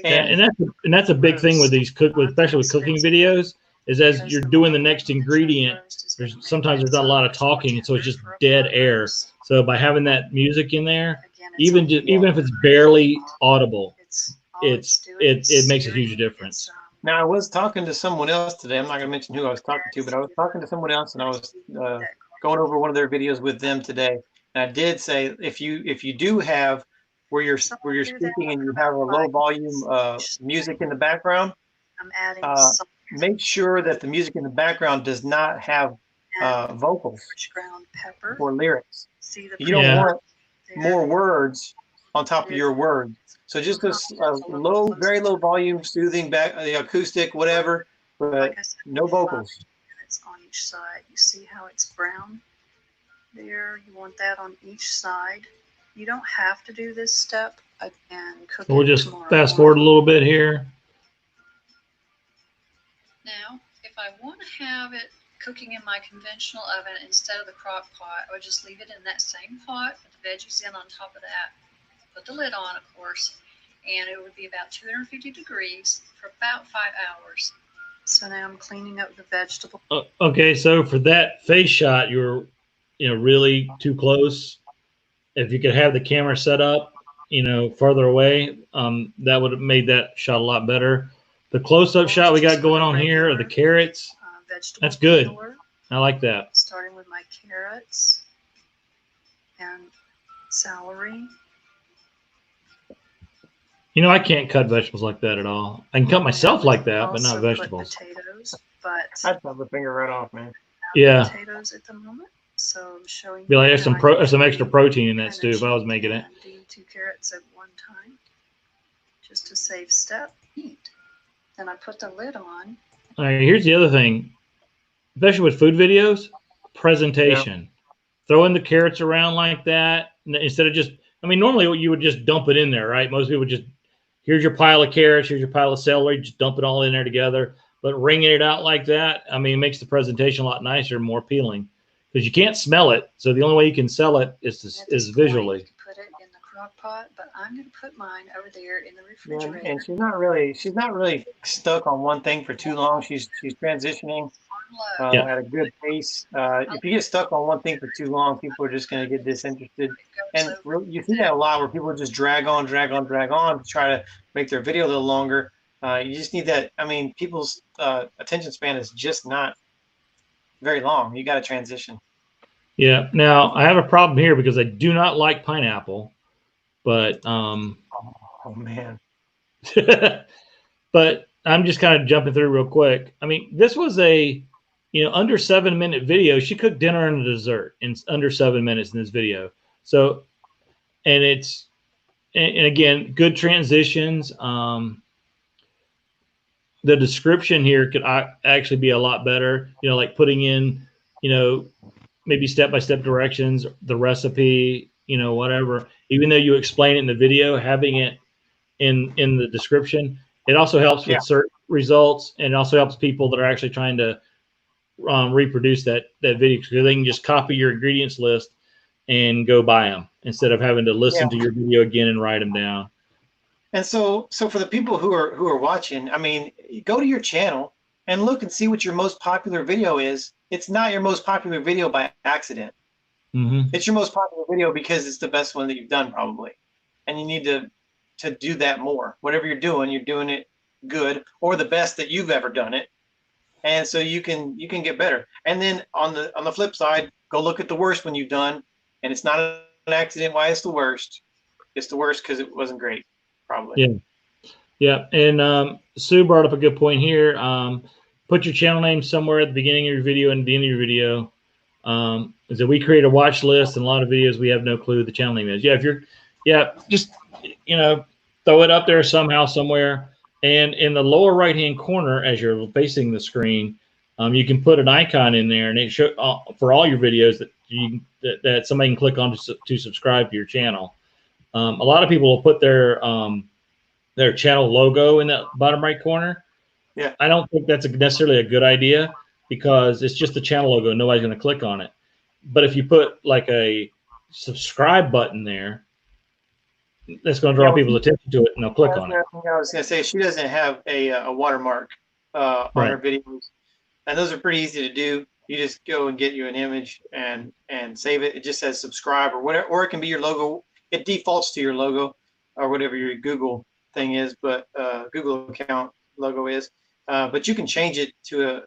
And that's a big thing with these especially with cooking videos, is as you're doing the next ingredient, sometimes there's not a lot of talking, and so it's just dead air. So by having that music in there, even if it's barely audible, it makes a huge difference. Now, I was talking to someone else today. I'm not going to mention who I was talking to, but I was talking to someone else, and I was going over one of their videos with them today. And I did say, if you do have where you're speaking and you have a low volume music in the background, make sure that the music in the background does not have vocals or lyrics. You don't want more words on top of your words. So just a very low volume, soothing the acoustic, whatever, but no vocals. It's on each side. You see how it's brown there? You want that on each side. You don't have to do this step again. We'll just fast forward a little bit here. Now, if I want to have it cooking in my conventional oven instead of the crock pot, I would just leave it in that same pot, put the veggies in on top of that, put the lid on, of course, and it would be about 250 degrees for about 5 hours. So now I'm cleaning up the vegetable. Okay, so for that face shot, you're really too close. If you could have the camera set up, further away, that would have made that shot a lot better. The close-up shot we got going on here of the carrots, that's good. I like that. Starting with my carrots and celery. I can't cut vegetables like that at all. I can cut myself like that, but not vegetables. Potatoes, but I'd chop the finger right off, man. Yeah. Potatoes at the moment, so I'm showing. Be like, there's some extra protein in that stew if I was making it. Do 2 carrots at one time, just to save step. Heat. Then I put the lid on. All right. Here's the other thing, especially with food videos, presentation. Yeah. Throwing the carrots around like that instead of just. Normally you would just dump it in there, right? Most people would just. Here's your pile of carrots, here's your pile of celery, just dump it all in there together. But wringing it out like that, it makes the presentation a lot nicer and more appealing because you can't smell it. So the only way you can sell it is visually. You put it in the crock pot, but I'm going to put mine over there in the refrigerator. And she's not really stuck on one thing for too long. She's transitioning at a good pace. If you get stuck on one thing for too long, people are just going to get disinterested. And you see that a lot where people just drag on to try to make their video a little longer. You just need that. People's attention span is just not very long. You got to transition. Yeah. Now I have a problem here because I do not like pineapple, but oh man. But I'm just kind of jumping through real quick. This was a under 7-minute video. She cooked dinner and a dessert in under 7 minutes in this video. So, and again, good transitions. the description here could actually be a lot better. You know, like putting in, you know, maybe step-by-step directions, the recipe, you know, whatever. Even though you explain it in the video, having it in the description, it also helps Yeah. with search results, and it also helps people that are actually trying to reproduce that video, because they can just copy your ingredients list and go buy them instead of having to listen to your video again and write them down. And so for the people who are watching, I mean, go to your channel and look and see what your most popular video is. It's not your most popular video by accident. It's your most popular video because it's the best one that you've done, probably. And you need to do that more. Whatever you're doing it good, or the best that you've ever done it. And so you can get better. And then on the flip side, go look at the worst one you've done, and it's not an accident why it's the worst. It's the worst because it wasn't great, probably. Yeah. And Sue brought up a good point here. Put your channel name somewhere at the beginning of your video and at the end of your video. Is that we create a watch list, and a lot of videos we have no clue what the channel name is. Just, you know, throw it up there somehow, somewhere. And in the lower right-hand corner, as you're facing the screen, you can put an icon in there, and it show for all your videos that somebody can click on to subscribe to your channel. A lot of people will put their channel logo in that bottom right corner. Yeah, I don't think that's necessarily a good idea, because it's just the channel logo. Nobody's going to click on it. But if you put like a subscribe button there, that's going to draw people's attention to it, and they'll click on it. I was going to say, she doesn't have a watermark on her videos, and those are pretty easy to do. You just go and get you an image and save it. It just says subscribe or whatever, or it can be your logo. It defaults to your logo or whatever your Google thing is, but Google account logo is. But you can change it to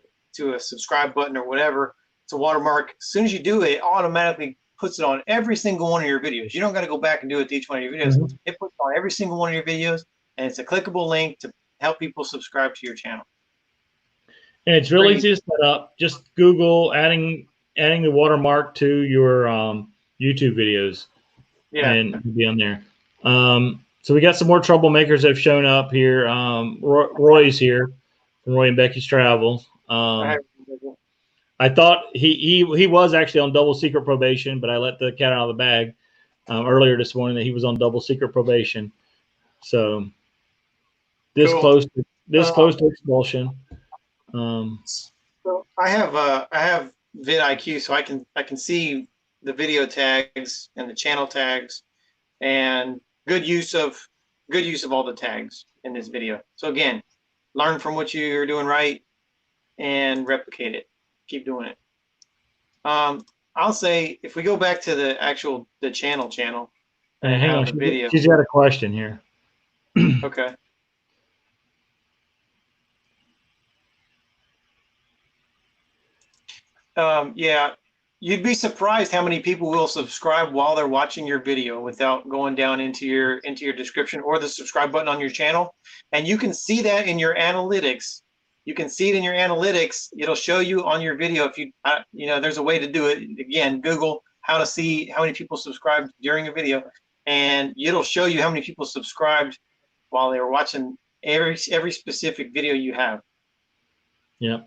a subscribe button or whatever. It's a watermark. As soon as you do it, it automatically puts it on every single one of your videos. You don't got to go back and do it to each one of your videos. It puts it on every single one of your videos, and it's a clickable link to help people subscribe to your channel. And it's really easy to set up. Just Google adding the watermark to your YouTube videos, and it'll be on there. So we got some more troublemakers that have shown up here. Roy's here from Roy and Becky's Travels. I thought he was actually on double secret probation, but I let the cat out of the bag earlier this morning that he was on double secret probation. So this close to expulsion. So I have vidIQ, so I can see the video tags and the channel tags, and good use of all the tags in this video. So again, learn from what you're doing right and replicate it. Keep doing it. I'll say, if we go back to the channel and hang on, the video. She's got a question here. Okay. Yeah, you'd be surprised how many people will subscribe while they're watching your video without going down into your description or the subscribe button on your channel. And you can see that in your analytics. You can see it in your analytics. It'll show you on your video. If you, there's a way to do it. Again, Google how to see how many people subscribed during a video, and it'll show you how many people subscribed while they were watching every specific video you have. Yeah.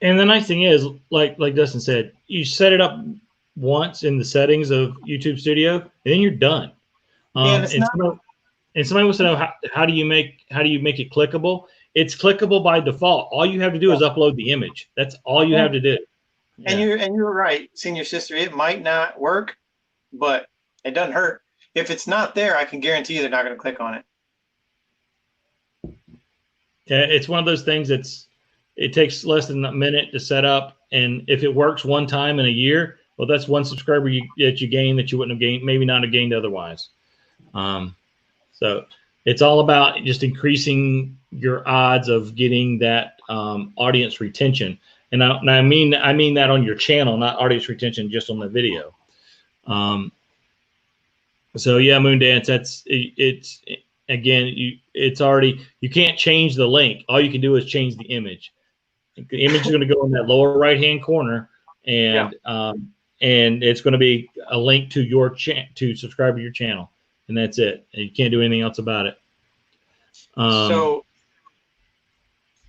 And the nice thing is, like Dustin said, you set it up once in the settings of YouTube Studio, and then you're done. And somebody wants to know how do you make it clickable? It's clickable by default. All you have to do is upload the image. That's all you have to do. Yeah. And you're right, senior sister. It might not work, but it doesn't hurt. If it's not there, I can guarantee you they're not going to click on it. Yeah, it's one of those things it takes less than a minute to set up, and if it works one time in a year, well, that's one subscriber that you gain that you wouldn't have gained, maybe not have gained otherwise. So it's all about just increasing your odds of getting that audience retention, and I mean that on your channel, not audience retention just on the video. So yeah, Moondance, it's again, you can't change the link. All you can do is change the image. The image is going to go in that lower right hand corner, and it's going to be a link to your to subscribe to your channel, and that's it. And you can't do anything else about it. So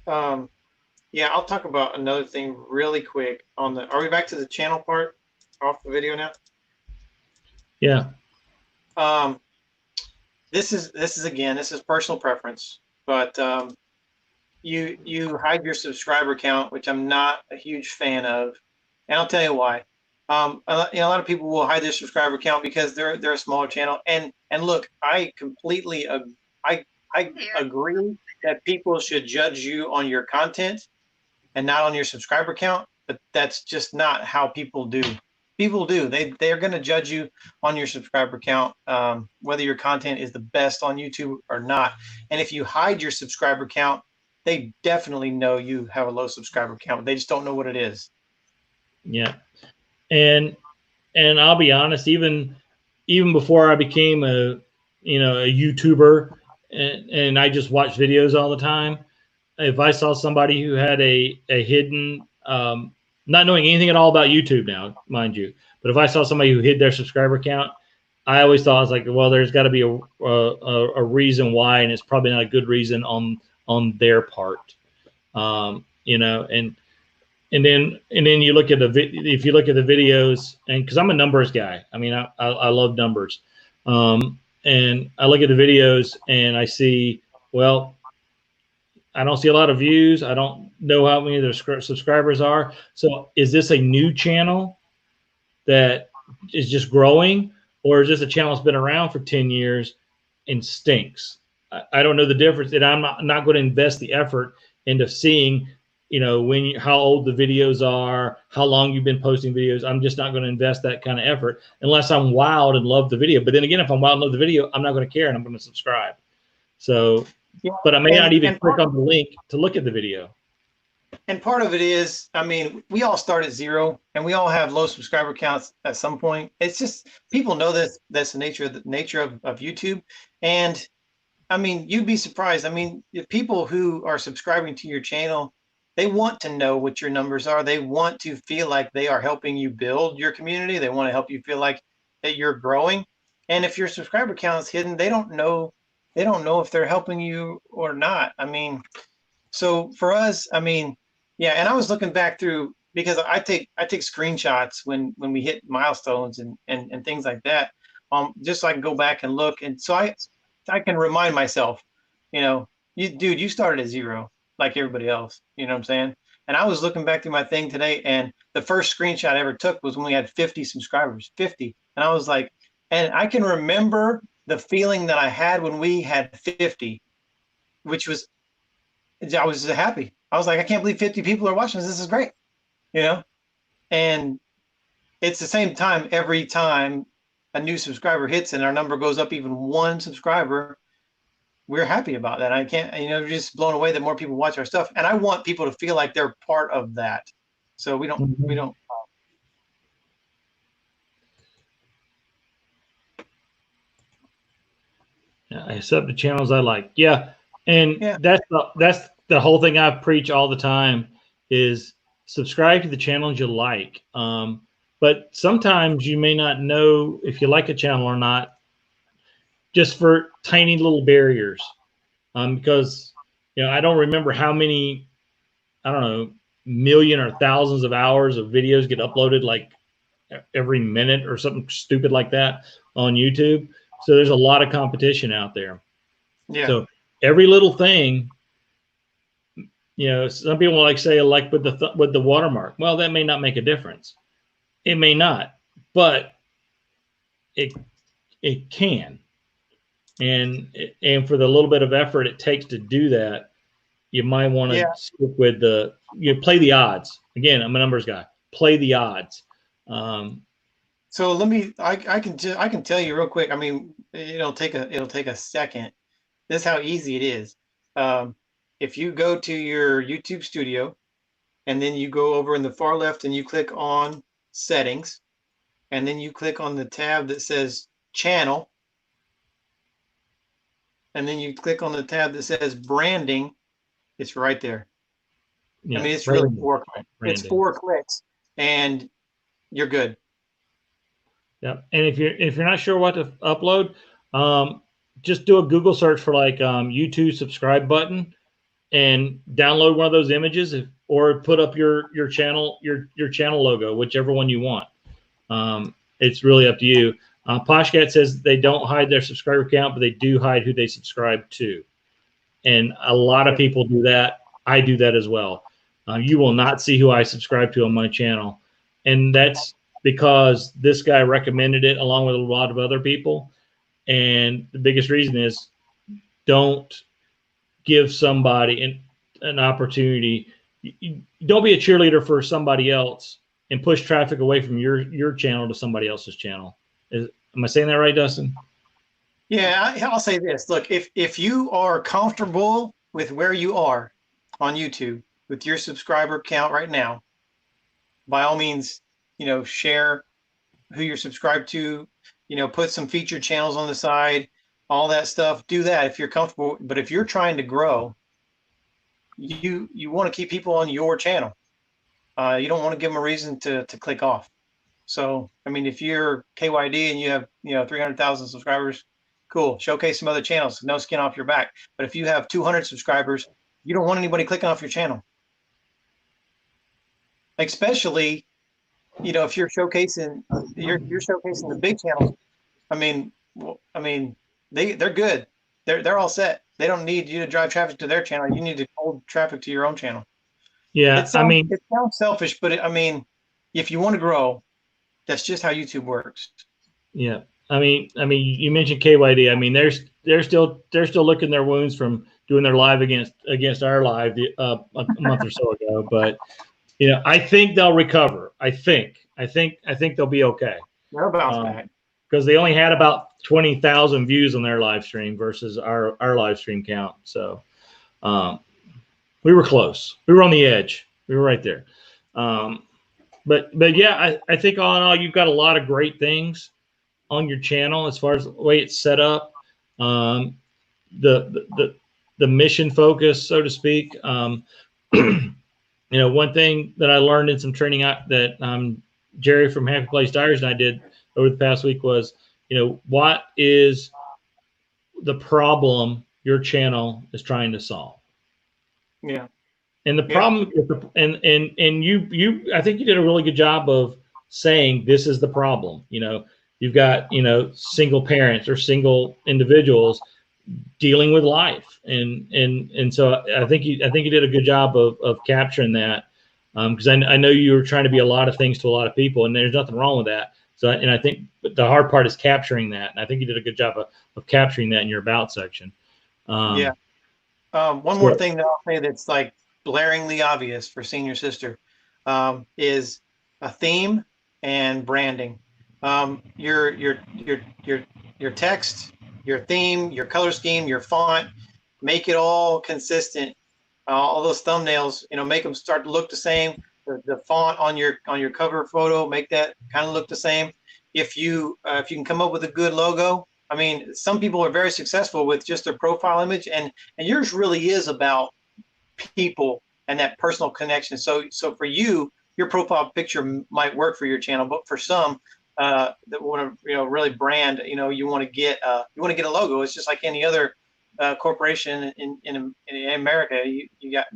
Yeah, I'll talk about another thing really quick on the. Are we back to the channel part off the video now? Yeah. Um, this is again, this is personal preference, but you hide your subscriber count, which I'm not a huge fan of, and I'll tell you why. You know, a lot of people will hide their subscriber count because they're a smaller channel, and look, I completely I agree that people should judge you on your content and not on your subscriber count, but that's just not how people do. People do. They're going to judge you on your subscriber count, whether your content is the best on YouTube or not. And if you hide your subscriber count, they definitely know you have a low subscriber count. They just don't know what it is. Yeah. And I'll be honest, even before I became a YouTuber, and I just watched videos all the time, if I saw somebody who had a hidden, not knowing anything at all about YouTube now, mind you, but if I saw somebody who hid their subscriber count, I always thought, I was like, well, there's got to be a reason why, and it's probably not a good reason on their part. And then you look at if you look at the videos, and because I'm a numbers guy, I mean, I love numbers, and I look at the videos and I see, well, I don't see a lot of views. I don't know how many their subscribers are. So is this a new channel that is just growing, or is this a channel that's been around for 10 years and stinks? I don't know the difference, and I'm not going to invest the effort into seeing, how old the videos are, how long you've been posting videos. I'm just not going to invest that kind of effort unless I'm wild and love the video. But then again, if I'm wild and love the video, I'm not going to care, and I'm going to subscribe. So, Yeah, but I may not even click on the link to look at the video. And part of it is, I mean, we all start at zero, and we all have low subscriber counts at some point. It's just people know this. That's the nature of YouTube, and I mean, you'd be surprised. I mean, the people who are subscribing to your channel, they want to know what your numbers are. They want to feel like they are helping you build your community. They want to help you feel like that you're growing. And if your subscriber count is hidden, they don't know. They don't know if they're helping you or not. I mean, so for us, I mean, yeah. And I was looking back through because I take screenshots when we hit milestones and things like that. Just so I can go back and look. And so I can remind myself, you started at zero like everybody else. You know what I'm saying? And I was looking back through my thing today, and the first screenshot I ever took was when we had 50 subscribers, 50. And I was like, and I can remember the feeling that I had when we had 50, which was, I was happy. I was like, I can't believe 50 people are watching this. This is great, And it's the same time every time a new subscriber hits and our number goes up even one subscriber, we're happy about that. I can't, we're just blown away that more people watch our stuff. And I want people to feel like they're part of that. So we don't. I sub to channels I like. Yeah. And that's the whole thing I preach all the time is subscribe to the channels you like. But sometimes you may not know if you like a channel or not, just for tiny little barriers. Because I don't remember how many, I don't know, million or thousands of hours of videos get uploaded like every minute or something stupid like that on YouTube. So there's a lot of competition out there. Yeah. So every little thing, some people like say, like with the watermark. Well, that may not make a difference. It may not, but it can. And for the little bit of effort it takes to do that, you might want to stick with play the odds. Again, I'm a numbers guy. Play the odds. So let me. I can tell you real quick. I mean, it'll take a second. This is how easy it is. If you go to your YouTube studio, and then you go over in the far left and you click on settings, and then you click on the tab that says channel, and then you click on the tab that says branding. It's right there. Yeah, I mean, it's really it's 4 clicks, and you're good. Yeah, and if you're not sure what to upload, just do a Google search for like YouTube subscribe button, and download one of those images, or put up your channel logo, whichever one you want. It's really up to you. Poshcat says they don't hide their subscriber count, but they do hide who they subscribe to. And a lot of people do that. I do that as well. You will not see who I subscribe to on my channel. And that's because this guy recommended it along with a lot of other people. And the biggest reason is, don't give somebody an opportunity. Don't be a cheerleader for somebody else and push traffic away from your channel to somebody else's channel. Am I saying that right, Dustin? Yeah, I'll say this. Look, if you are comfortable with where you are on YouTube with your subscriber count right now, by all means, share who you're subscribed to, put some featured channels on the side, all that stuff. Do that if you're comfortable. But if you're trying to grow, you want to keep people on your channel. You don't want to give them a reason to click off. So, I mean, if you're KYD and you have 300,000 subscribers, cool. Showcase some other channels. No skin off your back. But if you have 200 subscribers, you don't want anybody clicking off your channel. Especially, if you're showcasing the big channels. I mean, they're good. They're all set. They don't need you to drive traffic to their channel. You need to hold traffic to your own channel. Yeah, it sounds selfish, but if you want to grow, that's just how YouTube works. Yeah, I mean, you mentioned KYD. I mean, they're still licking their wounds from doing their live against our live a month or so ago. But I think they'll recover. I think they'll be okay. They'll bounce back, because they only had about 20,000 views on their live stream versus our live stream count. So we were close. We were on the edge. We were right there. But yeah, I think all in all, you've got a lot of great things on your channel as far as the way it's set up, the mission focus, so to speak. One thing that I learned in some training that Jerry from Happy Place Diaries and I did over the past week was, what is the problem your channel is trying to solve? Yeah. And the problem, and you, I think you did a really good job of saying this is the problem. You've got single parents or single individuals dealing with life, and so I think you did a good job of capturing that, because I know you were trying to be a lot of things to a lot of people, and there's nothing wrong with that. So, and I think the hard part is capturing that, and I think you did a good job of capturing that in your about section. One more thing that I'll say that's like blaringly obvious for Senior Sister is a theme and branding. Your text, your theme, your color scheme, your font, make it all consistent. All those thumbnails, make them start to look the same. The font on your cover photo, make that kind of look the same. If you can come up with a good logo, I mean, some people are very successful with just their profile image, and yours really is about people and that personal connection. So for you, your profile picture might work for your channel, but for some that want to really brand, you want to get a logo. It's just like any other corporation in America. You got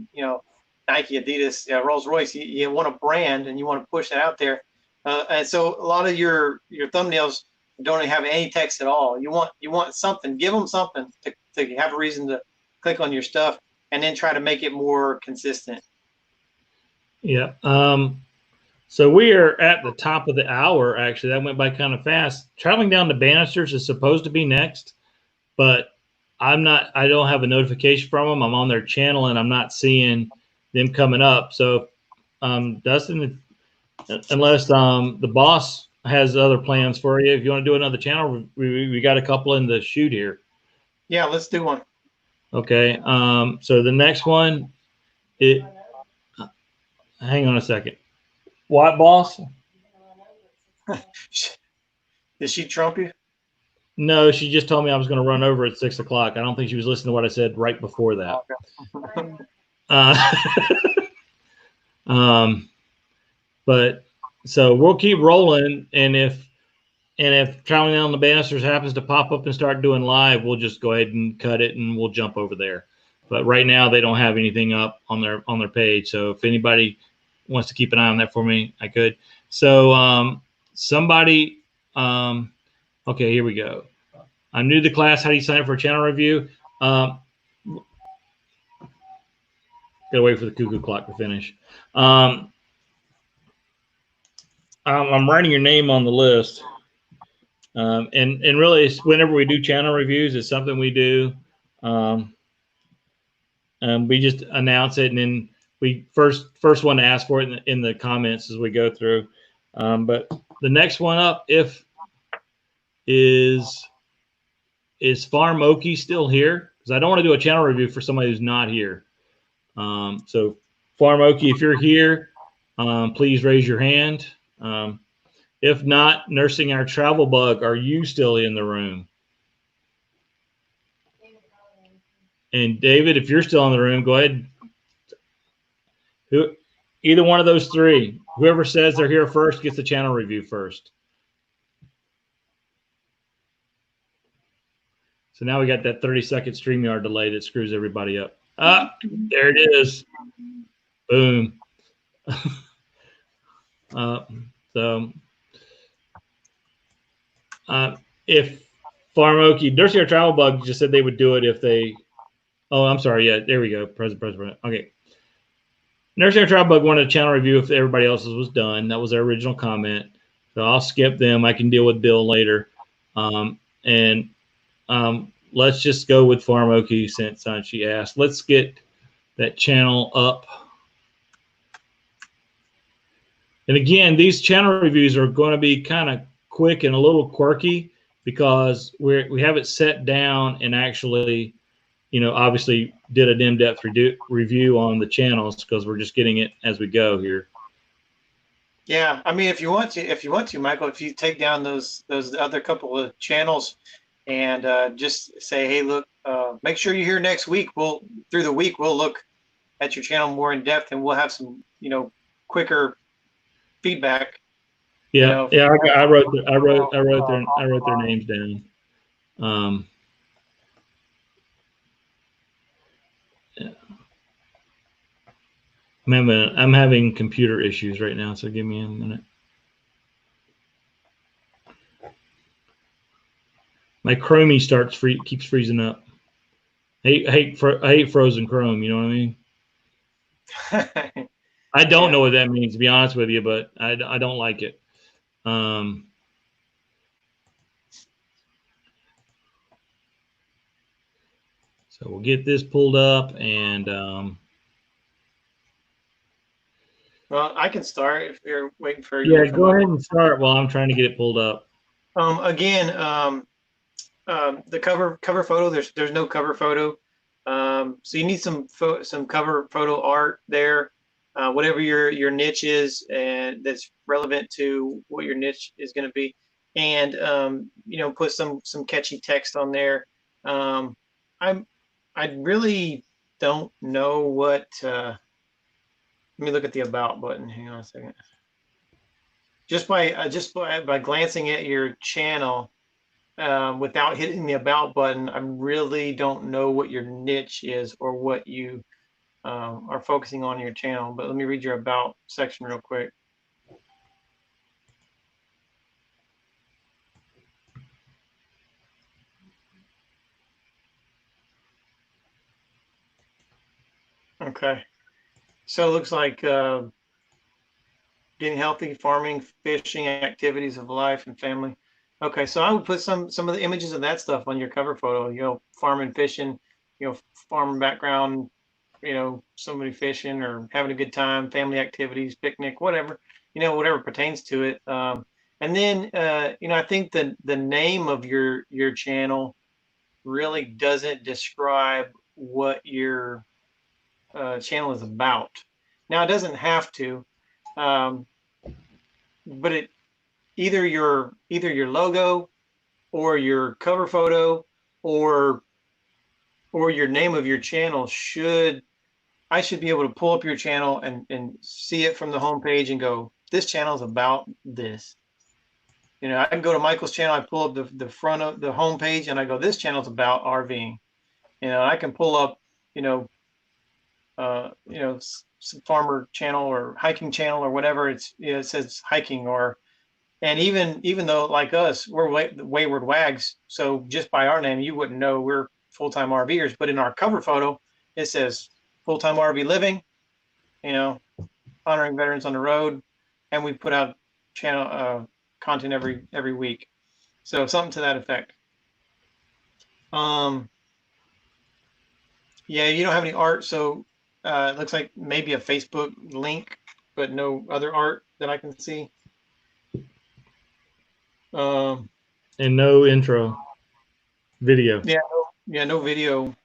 Nike, Adidas, Rolls Royce. You want to brand and you want to push that out there. And so a lot of your thumbnails don't have any text at all. You want something. Give them something to have a reason to click on your stuff, and then try to make it more consistent. Yeah. So we are at the top of the hour. Actually, that went by kind of fast. Traveling down the banisters is supposed to be next, but I don't have a notification from them. I'm on their channel and I'm not seeing them coming up. So, Dustin, unless the boss has other plans for you, if you want to do another channel, we got a couple in the shoot here. Yeah, let's do one. Okay. So the next one, hang on a second. What, boss? Did she trump you? No, she just told me I was going to run over at 6 o'clock. I don't think she was listening to what I said right before that. Okay. But so we'll keep rolling, and if Traveling Down the Banisters happens to pop up and start doing live, we'll just go ahead and cut it and we'll jump over there. but right now they don't have anything up on their page. So if anybody wants to keep an eye on that for me, I could. So somebody, okay, here we go. I'm new to the class. How do you sign up for a channel review? Gotta wait for the cuckoo clock to finish. I'm writing your name on the list. And really, it's whenever we do channel reviews, it's something we do. We just announce it, and then we first one to ask for it in the comments as we go through. But the next one up, if is Farm Okie still here? Because I don't want to do a channel review for somebody who's not here. So Farm Okie, if you're here, please raise your hand. If not, Nursing Our Travel Bug, are you still in the room? And David, if you're still in the room, go ahead. Either one of those three, whoever says they're here first gets the channel review first. So now we got that 30-second StreamYard delay that screws everybody up. Ah, there it is. Boom. If Farm Okie, Nursing Our Travel Bug just said they would do it if they. Oh, I'm sorry. Yeah, there we go. Present. Okay. Nursing Our Travel Bug wanted a channel review if everybody else's was done. That was their original comment. So I'll skip them. I can deal with Bill later. Let's just go with Farm Okie since she asked. Let's get that channel up. And again, these channel reviews are going to be kind of quick and a little quirky because we have it set down and actually, obviously did an in-depth review on the channels because we're just getting it as we go here. Yeah, I mean, if you want to, Michael, if you take down those other couple of channels and just say, hey, look, make sure you're here next week. Through the week we'll look at your channel more in depth and we'll have some quicker feedback. Yeah, I wrote their names down. Yeah. I'm having computer issues right now, so give me a minute. My Chromie keeps freezing up. I hate frozen Chrome. You know what I mean? I don't know what that means, to be honest with you, but I don't like it. So we'll get this pulled up and. Well, I can start if you're waiting for you. Yeah, go ahead and start while I'm trying to get it pulled up. Again, the cover photo. There's no cover photo. So you need some cover photo art there. Whatever your niche is, and that's relevant to what your niche is going to be, and put some catchy text on there. I really don't know what. Let me look at the about button. Hang on a second. Just by glancing at your channel, without hitting the about button, I really don't know what your niche is or what you are focusing on your channel. But let me read your about section real quick. Okay, so it looks like getting healthy, farming, fishing, activities of life and family. Okay, so I would put some of the images of that stuff on your cover photo. Farming, fishing, farming background, somebody fishing or having a good time, family activities, picnic, whatever, whatever pertains to it. And then, I think the name of your channel really doesn't describe what your channel is about. Now, it doesn't have to, but it either your logo or your cover photo or your name of your channel I should be able to pull up your channel and see it from the homepage and go, this channel is about this. I can go to Michael's channel, I pull up the front of the homepage and I go, this channel is about RVing. I can pull up, some farmer channel or hiking channel or whatever, it says hiking. And even though, like us, we're Wayward Wags, so just by our name you wouldn't know we're full-time RVers, but in our cover photo it says full-time RV living, honoring veterans on the road, and we put out channel content every week, so something to that effect. Yeah, you don't have any art, so it looks like maybe a Facebook link, but no other art that I can see. And no intro video. Yeah, no video,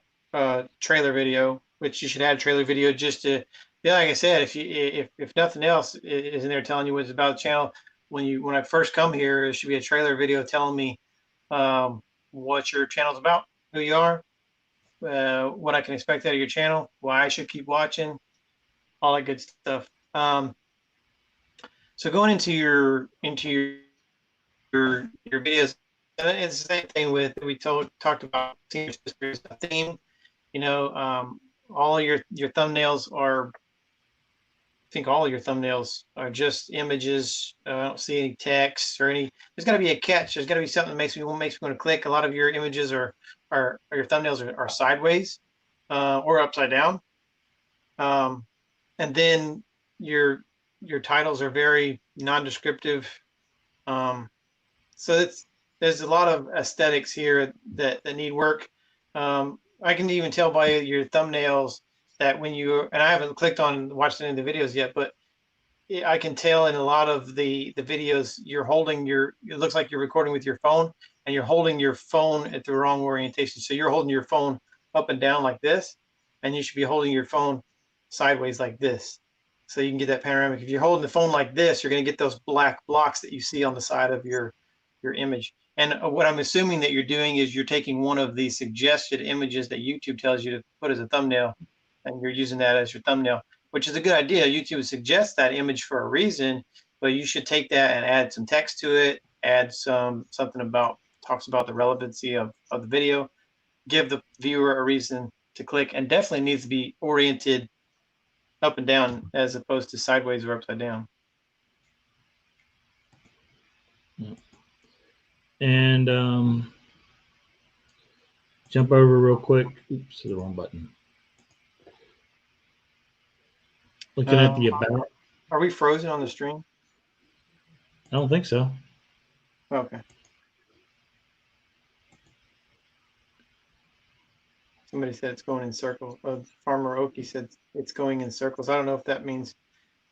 trailer video, which you should add trailer video just to, yeah, like I said, if nothing else is in there telling you what it's about the channel, when I first come here, there should be a trailer video telling me what your channel's about, who you are, what I can expect out of your channel, why I should keep watching, all that good stuff. So going into your videos, it's the same thing with we talked about senior sisters, a theme. All your thumbnails are, I think all of your thumbnails are just images. I don't see any text or any. There's got to be a catch. There's got to be something that makes me want to click. A lot of your images or your thumbnails are sideways or upside down, and then your titles are very non-descriptive. So there's a lot of aesthetics here that need work. I can even tell by your thumbnails that when and I haven't clicked on watched any of the videos yet, but I can tell in a lot of the videos you're holding it looks like you're recording with your phone, and you're holding your phone at the wrong orientation. So you're holding your phone up and down like this, and you should be holding your phone sideways like this, so you can get that panoramic. If you're holding the phone like this, you're going to get those black blocks that you see on the side of your image. And what I'm assuming that you're doing is you're taking one of the suggested images that YouTube tells you to put as a thumbnail, and you're using that as your thumbnail, which is a good idea. YouTube suggests that image for a reason, but you should take that and add some text to it, add something talks about the relevancy of the video, give the viewer a reason to click, and definitely needs to be oriented up and down as opposed to sideways or upside down. And jump over real quick. Oops, the wrong button. Looking at the about. Are we frozen on the stream? I don't think so. Okay. Somebody said it's going in circles. Farmer Oki said it's going in circles. I don't know if that means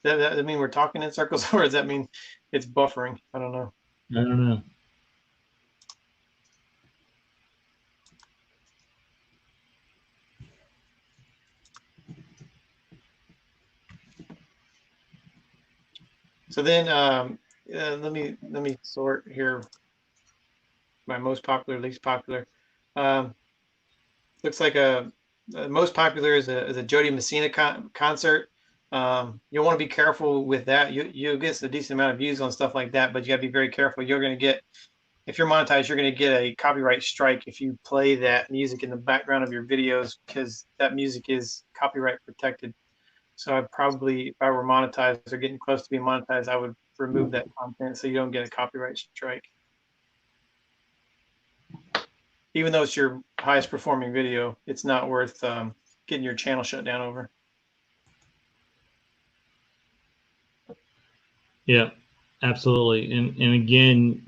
that mean we're talking in circles, or does that mean it's buffering? I don't know. I don't know. So then let me sort here my most popular, least popular. Looks like most popular is a Jody Messina concert. You'll want to be careful with that. You'll get a decent amount of views on stuff like that, but you got to be very careful. You're going to get, if you're monetized, you're going to get a copyright strike if you play that music in the background of your videos, because that music is copyright protected. So I probably, if I were monetized or getting close to being monetized, I would remove that content so you don't get a copyright strike. Even though it's your highest performing video, it's not worth getting your channel shut down over. Yeah, absolutely. And again,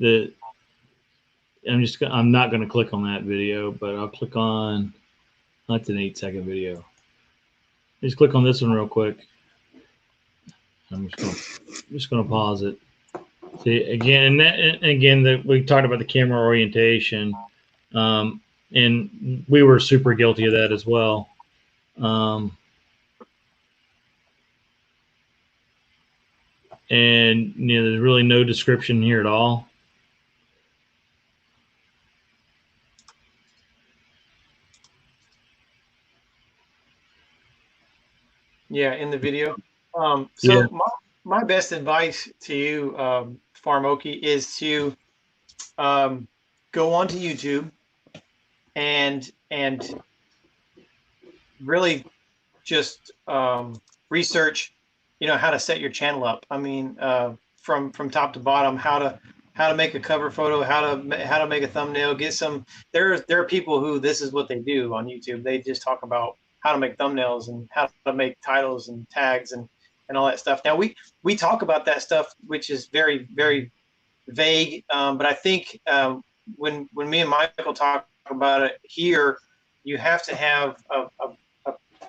I'm not going to click on that video, but I'll click on, that's an 8-second video. Just click on this one real quick. I'm just going to pause it. See, again, we talked about the camera orientation, and we were super guilty of that as well. And there's really no description here at all. Yeah, in the video. So Yeah. my best advice to you, Farm Oki, is to go onto YouTube and really just research, how to set your channel up. I mean, from top to bottom, how to make a cover photo, how to make a thumbnail, get some. There are people who this is what they do on YouTube. They just talk about how to make thumbnails and how to make titles and tags and all that stuff. Now we talk about that stuff, which is very, very vague. But I think when me and Michael talk about it here, you have to have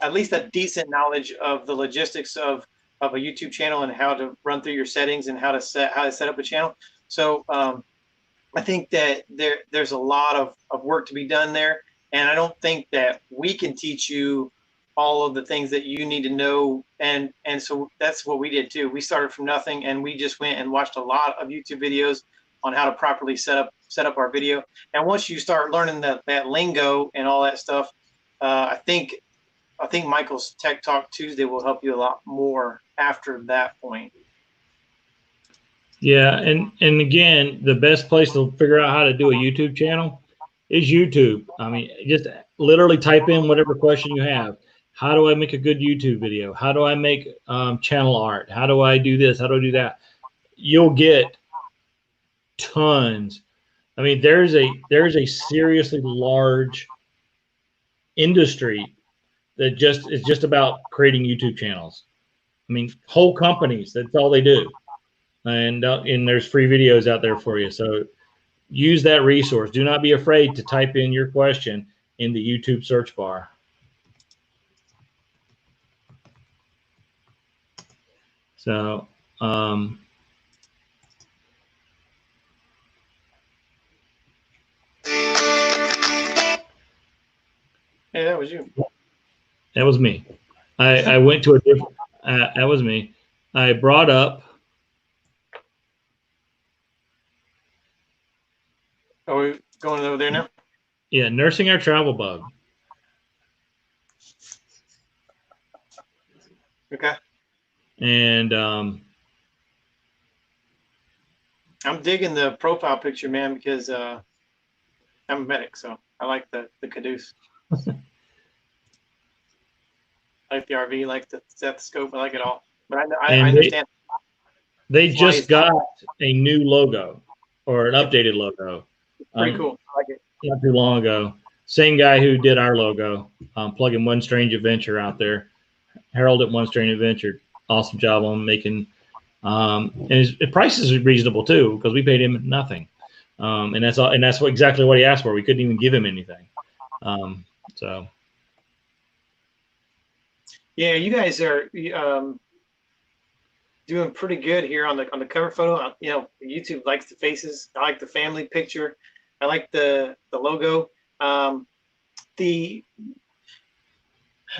at least a decent knowledge of the logistics of a YouTube channel and how to run through your settings and how to set up a channel. So I think that there's a lot of work to be done there, and I don't think that we can teach you all of the things that you need to know. And so that's what we did too. We started from nothing, and we just went and watched a lot of YouTube videos on how to properly set up our video. And once you start learning that lingo and all that stuff, I think Michael's Tech Talk Tuesday will help you a lot more after that point. Yeah, and again, the best place to figure out how to do a YouTube channel is YouTube. I mean, just literally type in whatever question you have. How do I make a good YouTube video? How do I make channel art? How do I do this? How do I do that? You'll get tons. I mean, there's a seriously large industry that is just about creating YouTube channels. I mean, whole companies, that's all they do. And there's free videos out there for you. So use that resource. Do not be afraid to type in your question in the YouTube search bar. So, Hey, that was you. that was me. I went to a different, that was me. I brought up. Are we going over there now? Yeah, nursing our travel bug. Okay. And I'm digging the profile picture, man, because I'm a medic, so I like the caduce. I like the RV, like the stethoscope, I like it all. But I understand. They just got a new logo or an updated logo. Pretty cool. I like it. Not too long ago. Same guy who did our logo, plugging One Strange Adventure out there. Harold at One Strange Adventure. Awesome job on making. And his price is reasonable too, because we paid him nothing. And that's all. And that's exactly what he asked for. We couldn't even give him anything. So. Yeah, you guys are doing pretty good here on the cover photo. YouTube likes the faces. I like the family picture. I like the logo. The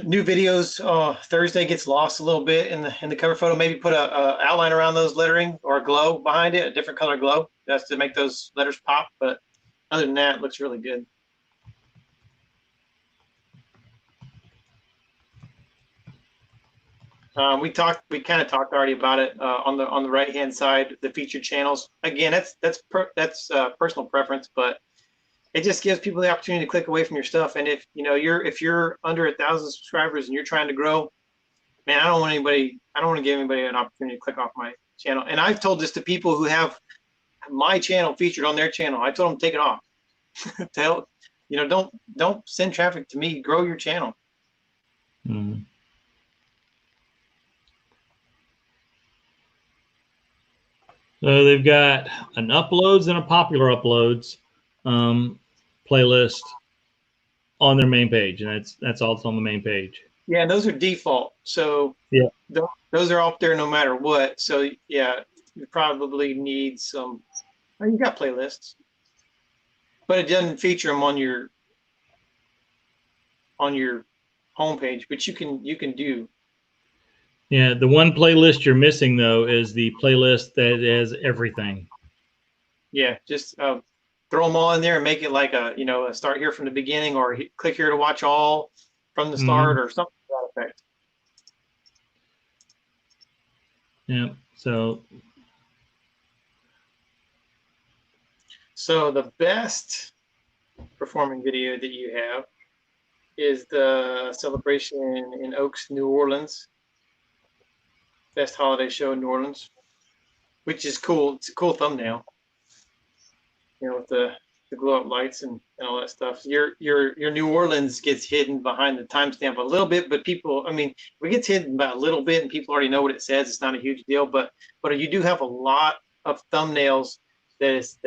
new videos Thursday gets lost a little bit in the cover photo. Maybe put a outline around those lettering or a glow behind it, a different color glow. That's to make those letters pop. But other than that, it looks really good. We kind of talked already about it on the right hand side, the featured channels. Again, that's personal preference, but it just gives people the opportunity to click away from your stuff. And if you're under 1,000 subscribers and you're trying to grow, man, I don't want to give anybody an opportunity to click off my channel. And I've told this to people who have my channel featured on their channel. I told them take it off. Don't send traffic to me. Grow your channel. Mm-hmm. So they've got an uploads and a popular uploads playlist on their main page, and that's all that's on the main page. Yeah, and those are default. So yeah, those are up there no matter what. So yeah, you probably need some. Well, you got playlists, but it doesn't feature them on your homepage. But you can do. Yeah, the one playlist you're missing though is the playlist that has everything. Yeah, just throw them all in there and make it like a start here from the beginning, or click here to watch all from the start, or something to that effect. Yeah. So the best performing video that you have is the celebration in Oaks, New Orleans. Best holiday show in New Orleans, which is cool. It's a cool thumbnail, with the glow up lights and all that stuff. Your New Orleans gets hidden behind the timestamp a little bit, but people, I mean, it gets hidden by a little bit, and people already know what it says. It's not a huge deal, but you do have a lot of thumbnails that's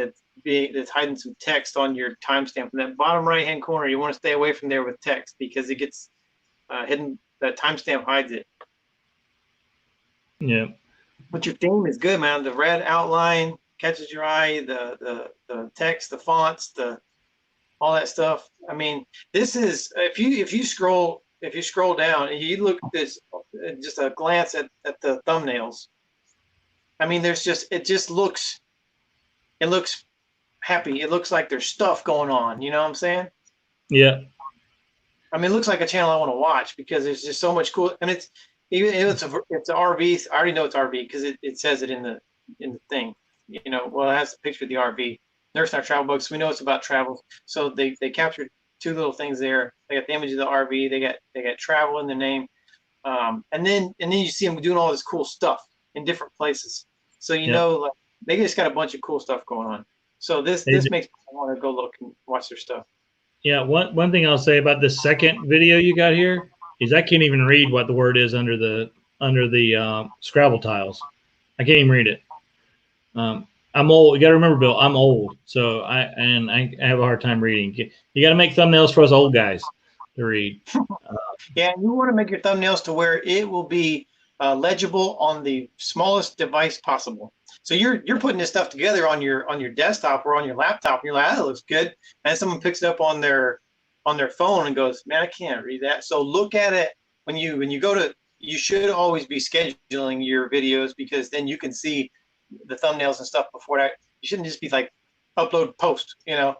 hiding some text on your timestamp. In that bottom right hand corner, you want to stay away from there with text because it gets hidden. That timestamp hides it. Yeah. But your theme is good, man. The red outline catches your eye. The text, the fonts, all that stuff. I mean, this is if you scroll down and you look at this, just a glance at the thumbnails. I mean, it looks happy. It looks like there's stuff going on. You know what I'm saying? Yeah. I mean, it looks like a channel I want to watch because there's just so much cool. And it's an RV. I already know it's RV because it says it in the thing. Well, it has a picture of the RV. Nurse in Our Travel Books. We know it's about travel. So they captured two little things there. They got the image of the RV. They got travel in the name. And then you see them doing all this cool stuff in different places. So like they just got a bunch of cool stuff going on. So this makes me want to go look and watch their stuff. Yeah, one thing I'll say about this second video you got here is I can't even read what the word is under the Scrabble tiles. I can't even read it. I'm old. You got to remember, Bill, I'm old, so I have a hard time reading. You got to make thumbnails for us old guys to read. Yeah, you want to make your thumbnails to where it will be legible on the smallest device possible. So you're putting this stuff together on your desktop or on your laptop, and you're like, that looks good. And someone picks it up on their phone and goes, man, I can't read that. So look at it when you go to. You should always be scheduling your videos because then you can see the thumbnails and stuff before that. You shouldn't just be like upload, post, and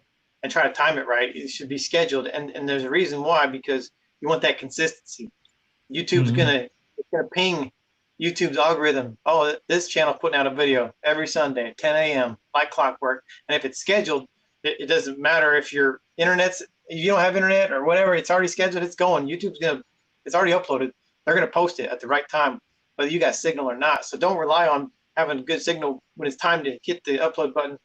try to time it right. It should be scheduled, and there's a reason why, because you want that consistency. YouTube's gonna ping YouTube's algorithm. Oh, this channel putting out a video every Sunday at 10 a.m. like clockwork. And if it's scheduled, it doesn't matter if you don't have internet or whatever. It's already scheduled. It's going. It's already uploaded. They're gonna post it at the right time, whether you got signal or not. So don't rely on having good signal when it's time to hit the upload button.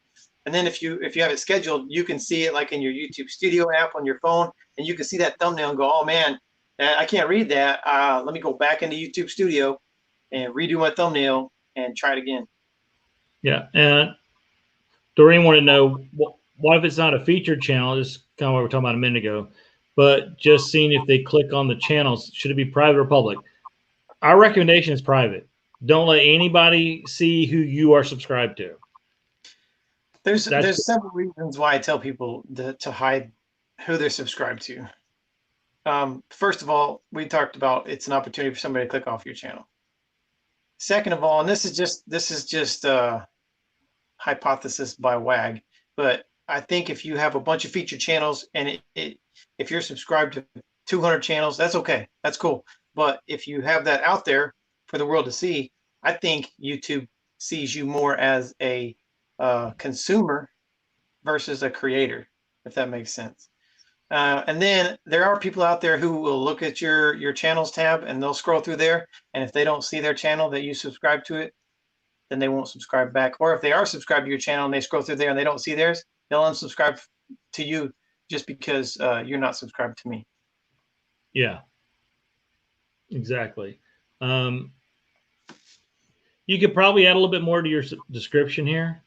And then if you have it scheduled, you can see it like in your YouTube Studio app on your phone, and you can see that thumbnail and go, oh man, I can't read that. Let me go back into YouTube Studio and redo my thumbnail and try it again. Yeah, and Doreen wanted to know what if it's not a featured channel? This is kind of what we were talking about a minute ago, but just seeing if they click on the channels, should it be private or public? Our recommendation is private. Don't let anybody see who you are subscribed to. There's several reasons why I tell people to hide who they're subscribed to. First of all, we talked about it's an opportunity for somebody to click off your channel. Second of all, and this is just hypothesis by WAG, but I think if you have a bunch of featured channels and if you're subscribed to 200 channels, that's okay. That's cool. But if you have that out there for the world to see, I think YouTube sees you more as a consumer versus a creator, if that makes sense. And then there are people out there who will look at your channels tab and they'll scroll through there. And if they don't see their channel that you subscribe to it, then they won't subscribe back. Or if they are subscribed to your channel and they scroll through there and they don't see theirs, they'll unsubscribe to you just because you're not subscribed to me. Yeah, exactly. You could probably add a little bit more to your description here.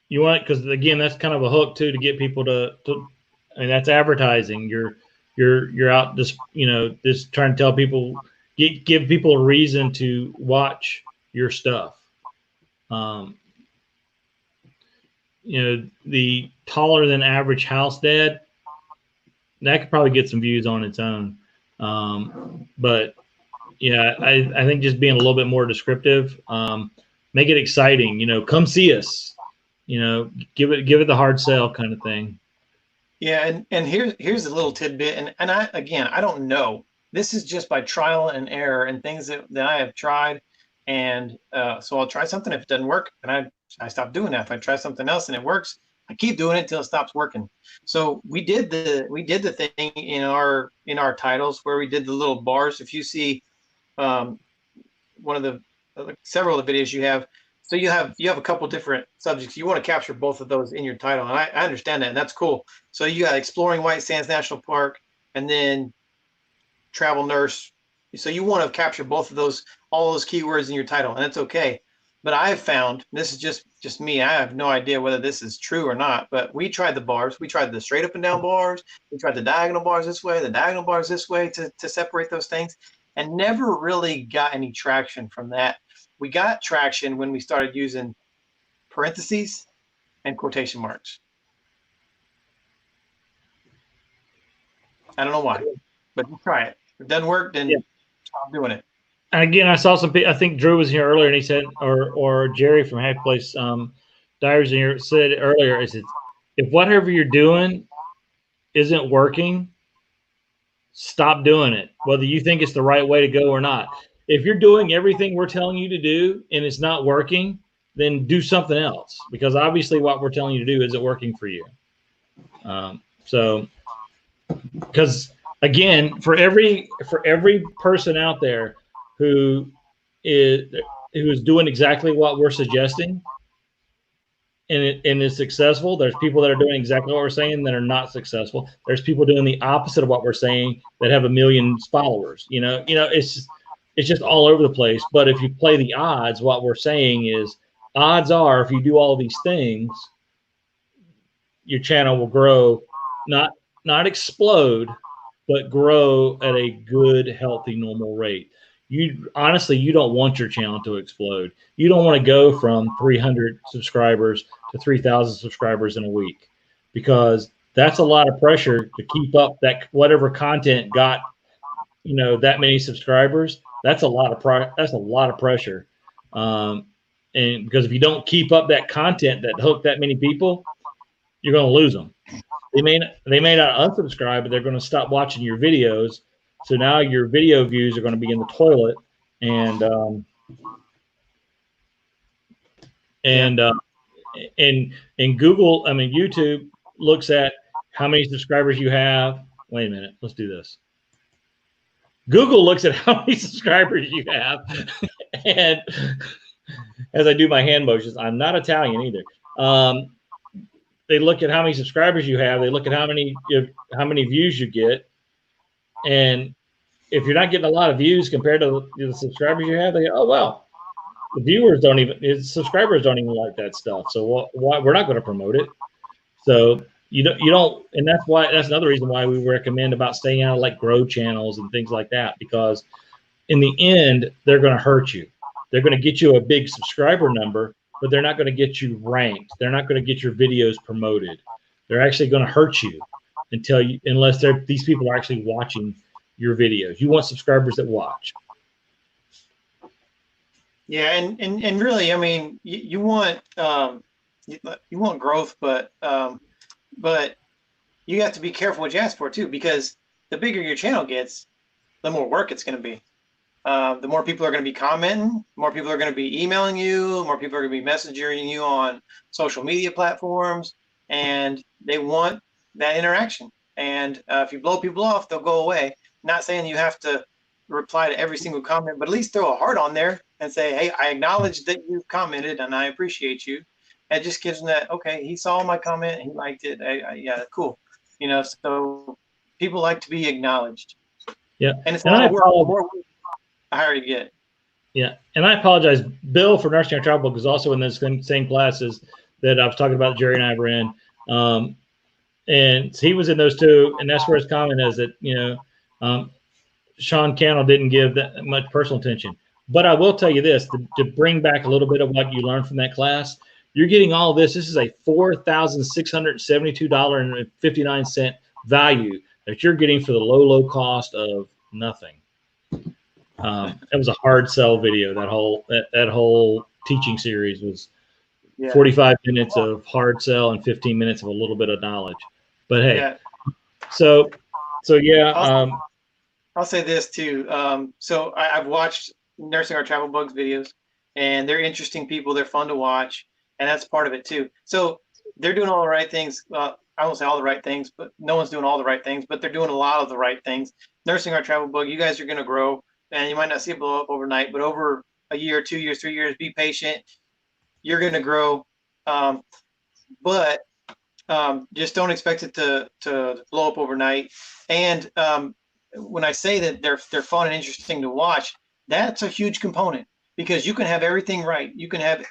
You want, because again, that's kind of a hook too to get people to and that's advertising. You're out just just trying to tell people, give people a reason to watch your stuff. The taller than average house dad, that could probably get some views on its own. But yeah, I think just being a little bit more descriptive, make it exciting. Come see us. Give it the hard sell kind of thing. Yeah, and here's a little tidbit, and I don't know. This is just by trial and error and things that I have tried, and so I'll try something. If it doesn't work, and I stop doing that. If I try something else and it works, I keep doing it until it stops working. So we did the thing in our titles where we did the little bars. If you see one of the several of the videos you have, so you have a couple different subjects. You want to capture both of those in your title, and I understand that, and that's cool. So you got exploring White Sands National Park, and then travel nurse. So you want to capture both of those, all those keywords in your title, and it's okay. But I've found, this is just me, I have no idea whether this is true or not, but we tried the bars. We tried the straight up and down bars. We tried the diagonal bars this way, the diagonal bars this way to separate those things, and never really got any traction from that. We got traction when we started using parentheses and quotation marks. I don't know why, but you try it. If it doesn't work, then stop doing it. And again, I saw some. I think Drew was here earlier, and he said, or Jerry from Happy Place Diaries here said earlier, is it if whatever you're doing isn't working, stop doing it, whether you think it's the right way to go or not. If you're doing everything we're telling you to do and it's not working, then do something else, because obviously what we're telling you to do isn't working for you. So, because again, for every person out there who is doing exactly what we're suggesting and is successful, there's people that are doing exactly what we're saying that are not successful. There's people doing the opposite of what we're saying that have 1 million followers. It's just all over the place. But if you play the odds, what we're saying is odds are if you do all these things, your channel will grow, not explode, but grow at a good, healthy, normal rate. You don't want your channel to explode. You don't want to go from 300 subscribers to 3,000 subscribers in a week, because that's a lot of pressure to keep up that whatever content got, that many subscribers. That's a lot of pressure. And because if you don't keep up that content that hooked that many people, you're going to lose them. They may not unsubscribe, but they're going to stop watching your videos. So now your video views are going to be in the toilet, and Google, YouTube looks at how many subscribers you have. Wait a minute, let's do this. Google looks at how many subscribers you have, and as I do my hand motions, I'm not Italian either. They look at how many subscribers you have. They look at how many views you get. And if you're not getting a lot of views compared to the subscribers you have, they go, oh, well, subscribers don't even like that stuff. So we're not going to promote it. So you don't, and that's another reason why we recommend about staying out of like grow channels and things like that, because in the end, they're going to hurt you. They're going to get you a big subscriber number, but they're not going to get you ranked. They're not going to get your videos promoted. They're actually going to hurt you unless these people are actually watching your videos. You want subscribers that watch. Yeah, and really, you want growth, but you have to be careful what you ask for too, because the bigger your channel gets, the more work it's going to be. The more people are going to be commenting, more people are going to be emailing you, more people are going to be messaging you on social media platforms, and they want that interaction. And if you blow people off, they'll go away. Not saying you have to reply to every single comment, but at least throw a heart on there and say, hey, I acknowledge that you commented and I appreciate you. It just gives them that, okay, he saw my comment, he liked it. Yeah, cool. So people like to be acknowledged. Yeah. And it's not more higher you get. Yeah. And I apologize. Bill for Nursing Our Travel Book is also in those same classes that I was talking about, Jerry and I were in. And he was in those too. And that's where his comment is that, Sean Cannell didn't give that much personal attention. But I will tell you this, to bring back a little bit of what you learned from that class, you're getting all this. This is a $4,672.59 value that you're getting for the low cost of nothing. It was a hard sell video. That whole teaching series was 45 minutes of hard sell and 15 minutes of a little bit of knowledge. But hey, so yeah. I'll say this too. So I've watched Nursing Our Travel Bugs videos, and they're interesting people. They're fun to watch, and that's part of it too. So they're doing all the right things. I won't say all the right things, but no one's doing all the right things, but they're doing a lot of the right things. Nursing Our Travel Bug, you guys are going to grow, and you might not see it blow up overnight, but over a year, 2 years, 3 years, be patient. You're going to grow. But just don't expect it to blow up overnight. And when I say that they're fun and interesting to watch, that's a huge component, because you can have everything right. You can have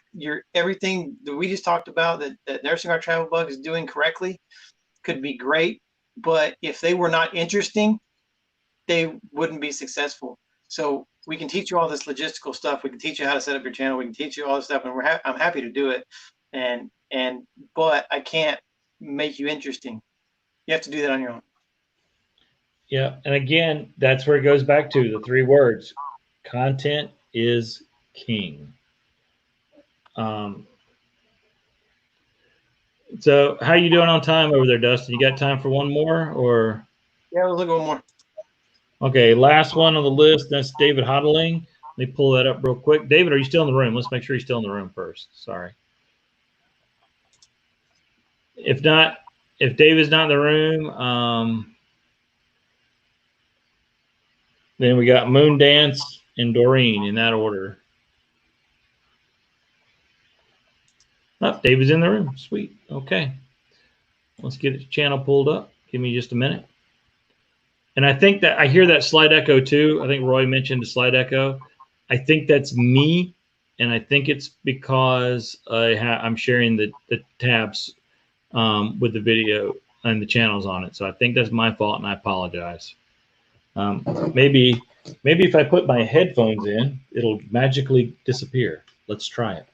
everything that we just talked about that Nursing Our Travel Bug is doing correctly could be great, but if they were not interesting, they wouldn't be successful. So we can teach you all this logistical stuff. We can teach you how to set up your channel. We can teach you all this stuff, and I'm happy to do it. But I can't make you interesting. You have to do that on your own. Yeah, and again, that's where it goes back to the 3 words: content is king. So how you doing on time over there, Dustin? You got time for one more, or? Yeah, we'll look at one more. Okay, last one on the list. That's David Hodling. Let me pull that up real quick. David, are you still in the room? Let's make sure you're still in the room first. Sorry. If not, if David's not in the room, then we got Moon Dance and Doreen in that order. Oh, David's in the room. Sweet. Okay. Let's get his channel pulled up. Give me just a minute. And I think that I hear that slide echo too. I think Roy mentioned a slide echo. I think that's me, and I think it's because I'm sharing the tabs with the video and the channels on it. So I think that's my fault, and I apologize. Maybe if I put my headphones in, it'll magically disappear. Let's try it.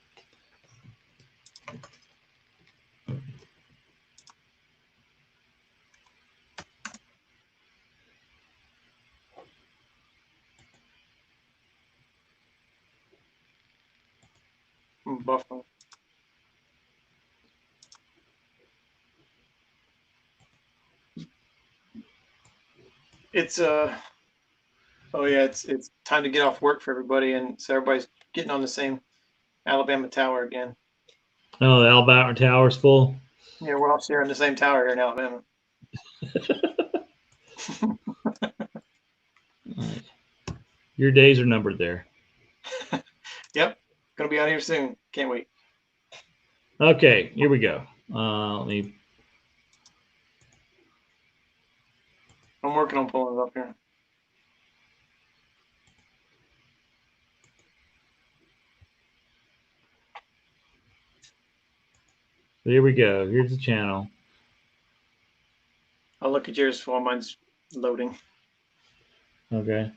Buffalo. It's oh yeah, it's time to get off work for everybody, and so everybody's getting on the same Alabama tower again. Oh, the Alabama Tower's full. Yeah, we're all sharing the same tower here in Alabama. Your days are numbered there. Yep, gonna be out here soon. Can't wait. Okay, here we go. Let me. I'm working on pulling it up here. Here we go. Here's the channel. I'll look at yours while mine's loading. Okay.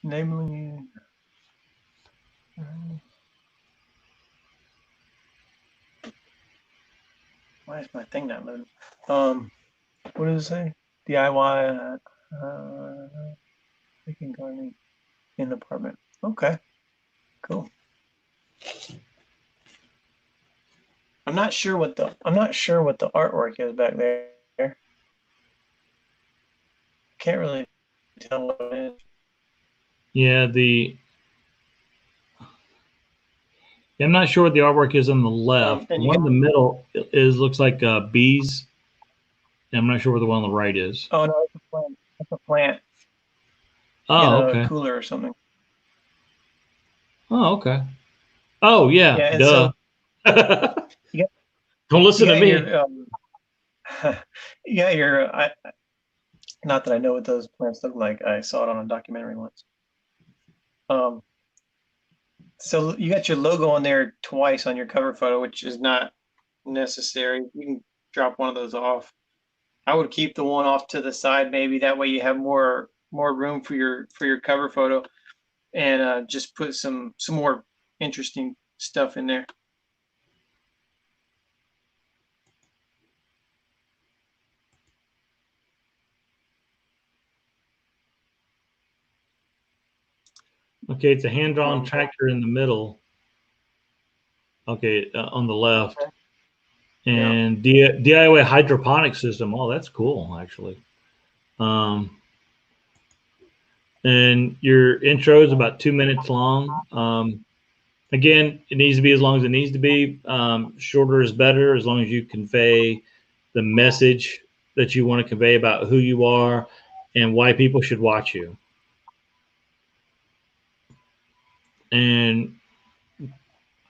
Namely, why is my thing not loading? What does it say? DIY making gardening in the apartment. Okay, cool. I'm not sure what the artwork is back there. Can't really tell what it is. Yeah, I'm not sure what the artwork is on the left. The one in the middle looks like bees. I'm not sure where the one on the right is. Oh no, it's a plant. It's a plant. Oh, in a okay. Cooler or something. Oh, okay. Oh, yeah. Yeah, and duh. so Don't listen to me. Not that I know what those plants look like. I saw it on a documentary once. So you got your logo on there twice on your cover photo, which is not necessary. You can drop one of those off. I would keep the one off to the side, maybe that way you have more room for your cover photo, and just put some more interesting stuff in there. Okay, it's a hand-drawn tractor in the middle. Okay, on the left. Okay. And DIY hydroponic system. Oh, that's cool, actually. And your intro is about 2 minutes long. Again, it needs to be as long as it needs to be. Shorter is better as long as you convey the message that you want to convey about who you are and why people should watch you. And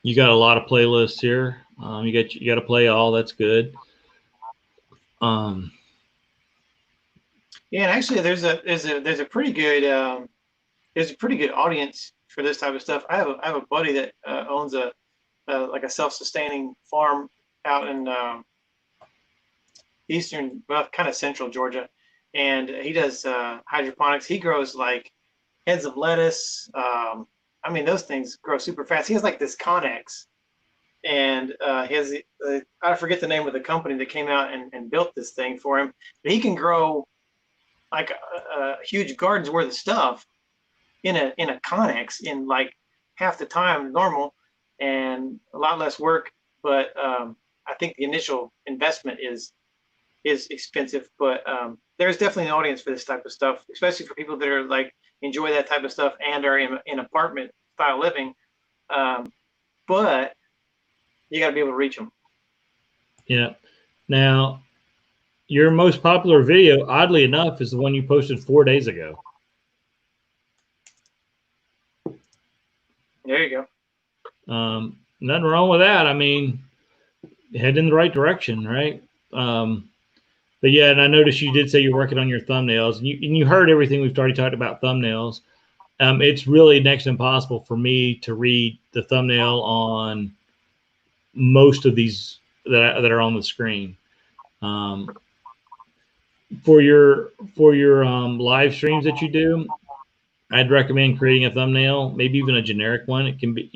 you got a lot of playlists here. You got to play all. That's good. Yeah, and actually, there's a pretty good audience for this type of stuff. I have a buddy that owns a like a self-sustaining farm out in eastern, well, kind of central Georgia, and he does hydroponics. He grows like heads of lettuce. I mean, those things grow super fast. He has like this Connex, and he has I forget the name of the company that came out and built this thing for him. But he can grow like a huge garden's worth of stuff in a Connex in like half the time normal, and a lot less work. But I think the initial investment is expensive, but there's definitely an audience for this type of stuff, especially for people that are like enjoy that type of stuff and are in apartment style living. But you got to be able to reach them. Yeah. Now, your most popular video, oddly enough, is the one you posted 4 days ago. There you go. Nothing wrong with that. I mean, head in the right direction, right? But yeah, and I noticed you did say you're working on your thumbnails, and you heard everything we've already talked about thumbnails. It's really next to impossible for me to read the thumbnail on most of these that are on the screen. For your live streams that you do, I'd recommend creating a thumbnail, maybe even a generic one. It can be,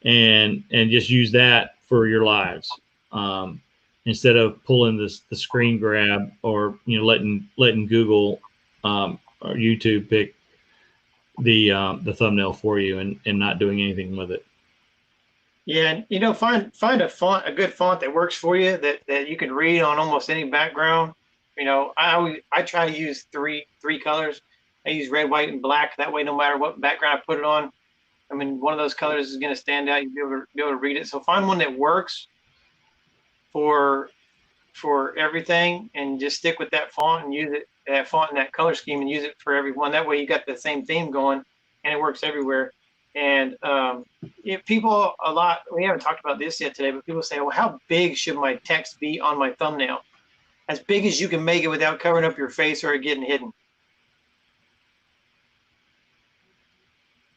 and just use that for your lives. Instead of pulling the screen grab or letting Google or YouTube pick the thumbnail for you and not doing anything with it. Yeah, find a good font that works for you that you can read on almost any background. I try to use three colors. I use red, white, and black. That way, no matter what background I put it on, I mean, one of those colors is going to stand out. You'll be able to read it. So find one that works for everything, and just stick with that font and use that font and that color scheme, and use it for everyone. That way, you got the same theme going, and it works everywhere. And people a lot, we haven't talked about this yet today, but people say, well, how big should my text be on my thumbnail? As big as you can make it without covering up your face or it getting hidden,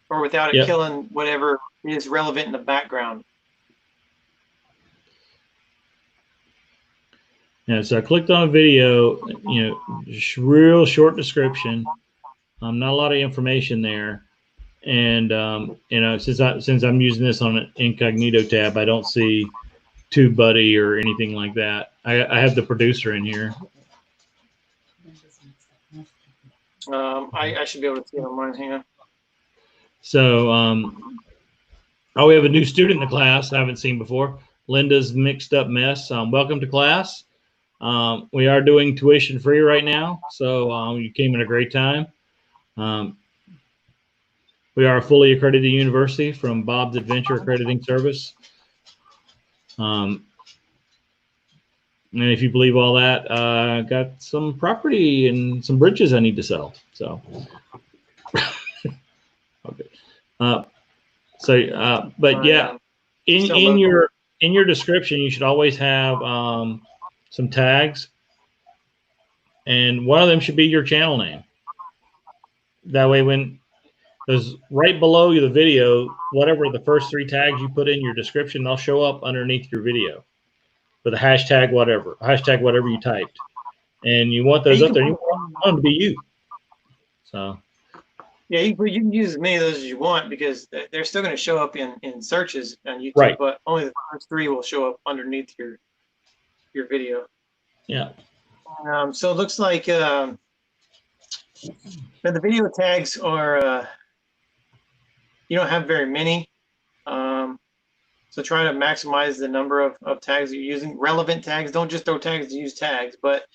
or without it killing whatever is relevant in the background. Yeah, so I clicked on a video, just real short description, not a lot of information there. And since I'm using this on an incognito tab, I don't see TubeBuddy or anything like that. I have the producer in here. I should be able to see it on mine. Hang on. So, we have a new student in the class I haven't seen before. Linda's Mixed Up Mess. Welcome to class. We are doing tuition free right now, so you came at a great time. We are a fully accredited university from Bob's Adventure Accrediting Service. And if you believe all that, got some property and some bridges I need to sell. So, okay. But yeah, in your description, you should always have some tags, and one of them should be your channel name. That way, because right below the video, whatever the first 3 tags you put in your description, they'll show up underneath your video with a hashtag whatever you typed, and you want those up there. You want them to be you. So yeah, you can use as many of those as you want, because they're still going to show up in searches on YouTube, right. But only the first 3 will show up underneath your video. Yeah. So it looks like the video tags are you don't have very many. So try to maximize the number of tags you're using. Relevant tags. Don't just throw tags to use tags, but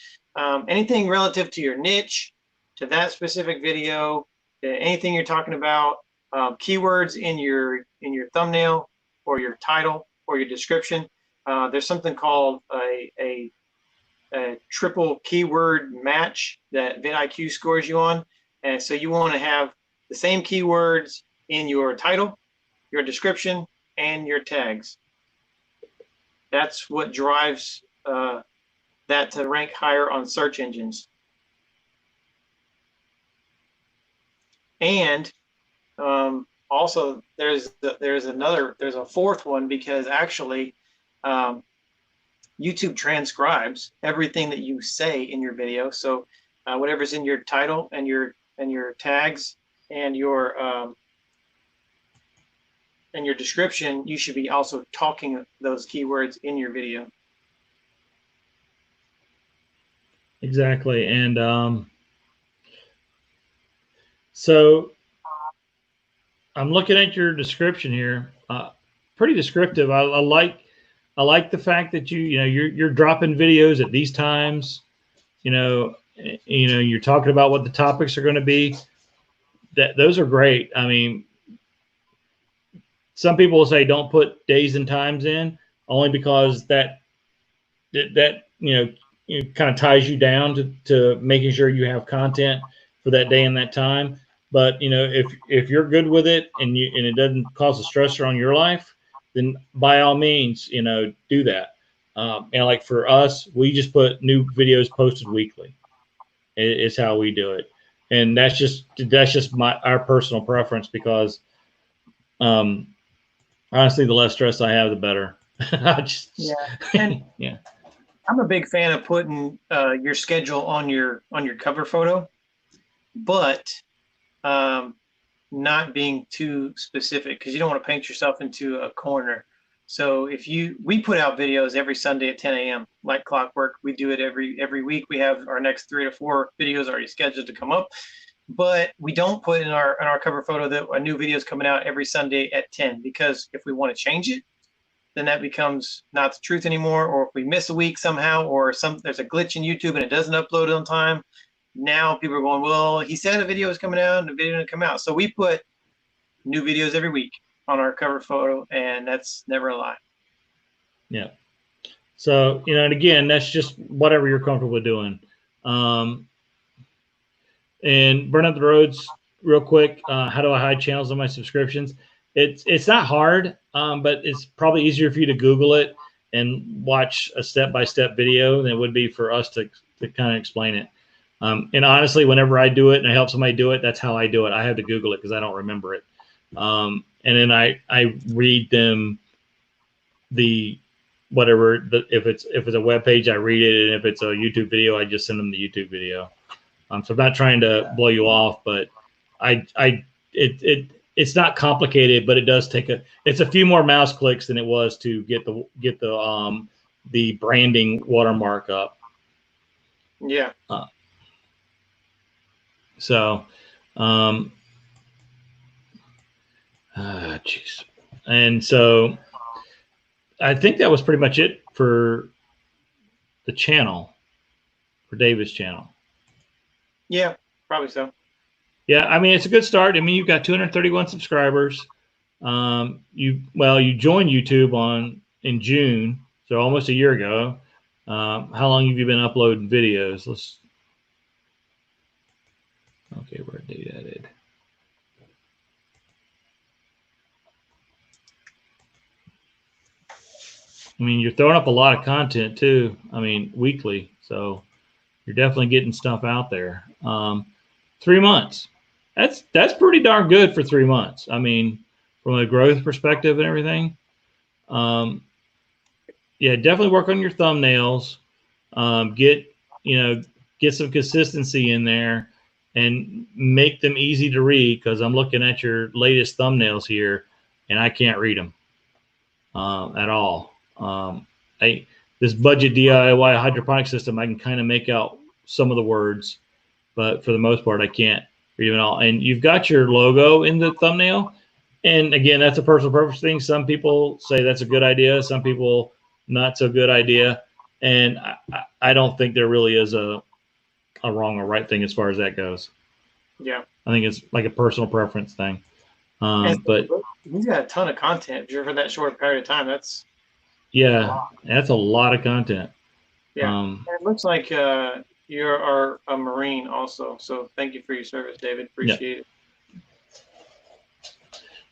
anything relative to your niche, to that specific video, to anything you're talking about, keywords in your thumbnail or your title or your description. There's something called a triple keyword match that vidIQ scores you on. And so you want to have the same keywords in your title, your description, and your tags. That's what drives that to rank higher on search engines. And also there's a fourth one, because actually YouTube transcribes everything that you say in your video. So whatever's in your title and your tags and your description, you should be also talking those keywords in your video. Exactly. And so I'm looking at your description here. Pretty descriptive. I like the fact that you're dropping videos at these times. You're talking about what the topics are going to be. Those are great. I mean, some people will say don't put days and times in, only because that kind of ties you down to making sure you have content for that day and that time. But if you're good with it and it doesn't cause a stressor on your life, then by all means, do that. And like for us, we just put new videos posted weekly. It's how we do it, and that's just our personal preference, because honestly, the less stress I have, the better. Yeah. I'm a big fan of putting your schedule on your cover photo, but not being too specific, because you don't want to paint yourself into a corner. So we put out videos every Sunday at 10 a.m. like clockwork. We do it every week. We have our next 3 to 4 videos already scheduled to come up, but we don't put in our cover photo that a new video is coming out every Sunday at 10, because if we want to change it, then that becomes not the truth anymore. Or if we miss a week somehow, or there's a glitch in YouTube and it doesn't upload on time, now people are going, well, he said a video is coming out and the video didn't come out. So we put new videos every week on our cover photo, and that's never a lie. Yeah. So, and again, that's just whatever you're comfortable doing. And Burn Up the Roads, real quick, how do I hide channels on my subscriptions? It's not hard, but it's probably easier for you to Google it and watch a step-by-step video than it would be for us to kind of explain it. And honestly, whenever I do it and I help somebody do it, that's how I do it. I have to Google it because I don't remember it. And then I read them if it's a web page, I read it, and if it's a YouTube video, I just send them the YouTube video. So I'm not trying to blow you off, but it's not complicated, but it does take it's a few more mouse clicks than it was to get the branding watermark up. Yeah. Jeez. And so I think that was pretty much it for the channel, for David's channel. Yeah, probably so. Yeah, I mean, it's a good start. I mean, you've got 231 subscribers. You joined YouTube in June, so almost a year ago. How long have you been uploading videos? Okay, where date added? I mean, you're throwing up a lot of content too. I mean, weekly, so you're definitely getting stuff out there. 3 months. That's pretty darn good for 3 months. I mean, from a growth perspective and everything. Yeah, definitely work on your thumbnails. Get some consistency in there and make them easy to read, because I'm looking at your latest thumbnails here and I can't read them at all. This budget DIY hydroponic system, I can kind of make out some of the words, but for the most part, I can't read them at all. And you've got your logo in the thumbnail. And again, that's a personal preference thing. Some people say that's a good idea. Some people, not so good idea. And I don't think there really is a wrong or right thing as far as that goes. Yeah. I think it's like a personal preference thing. But he's got a ton of content for that short period of time. That's yeah, that's a lot of content. Yeah. It looks like you're a Marine also. So thank you for your service, David. Appreciate it.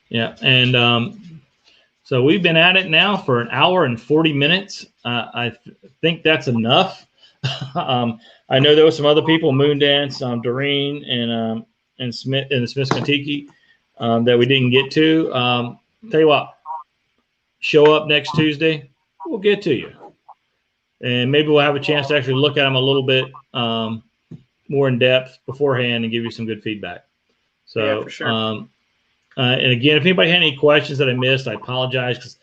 Yeah. And so we've been at it now for an hour and 40 minutes. I think that's enough. I know there were some other people, Moondance, Doreen, and Smith and the Smith Kentucky, that we didn't get to. Tell you what, show up next Tuesday. We'll get to you. And maybe we'll have a chance to actually look at them a little bit more in depth beforehand and give you some good feedback. So, yeah, for sure. And again, if anybody had any questions that I missed, I apologize because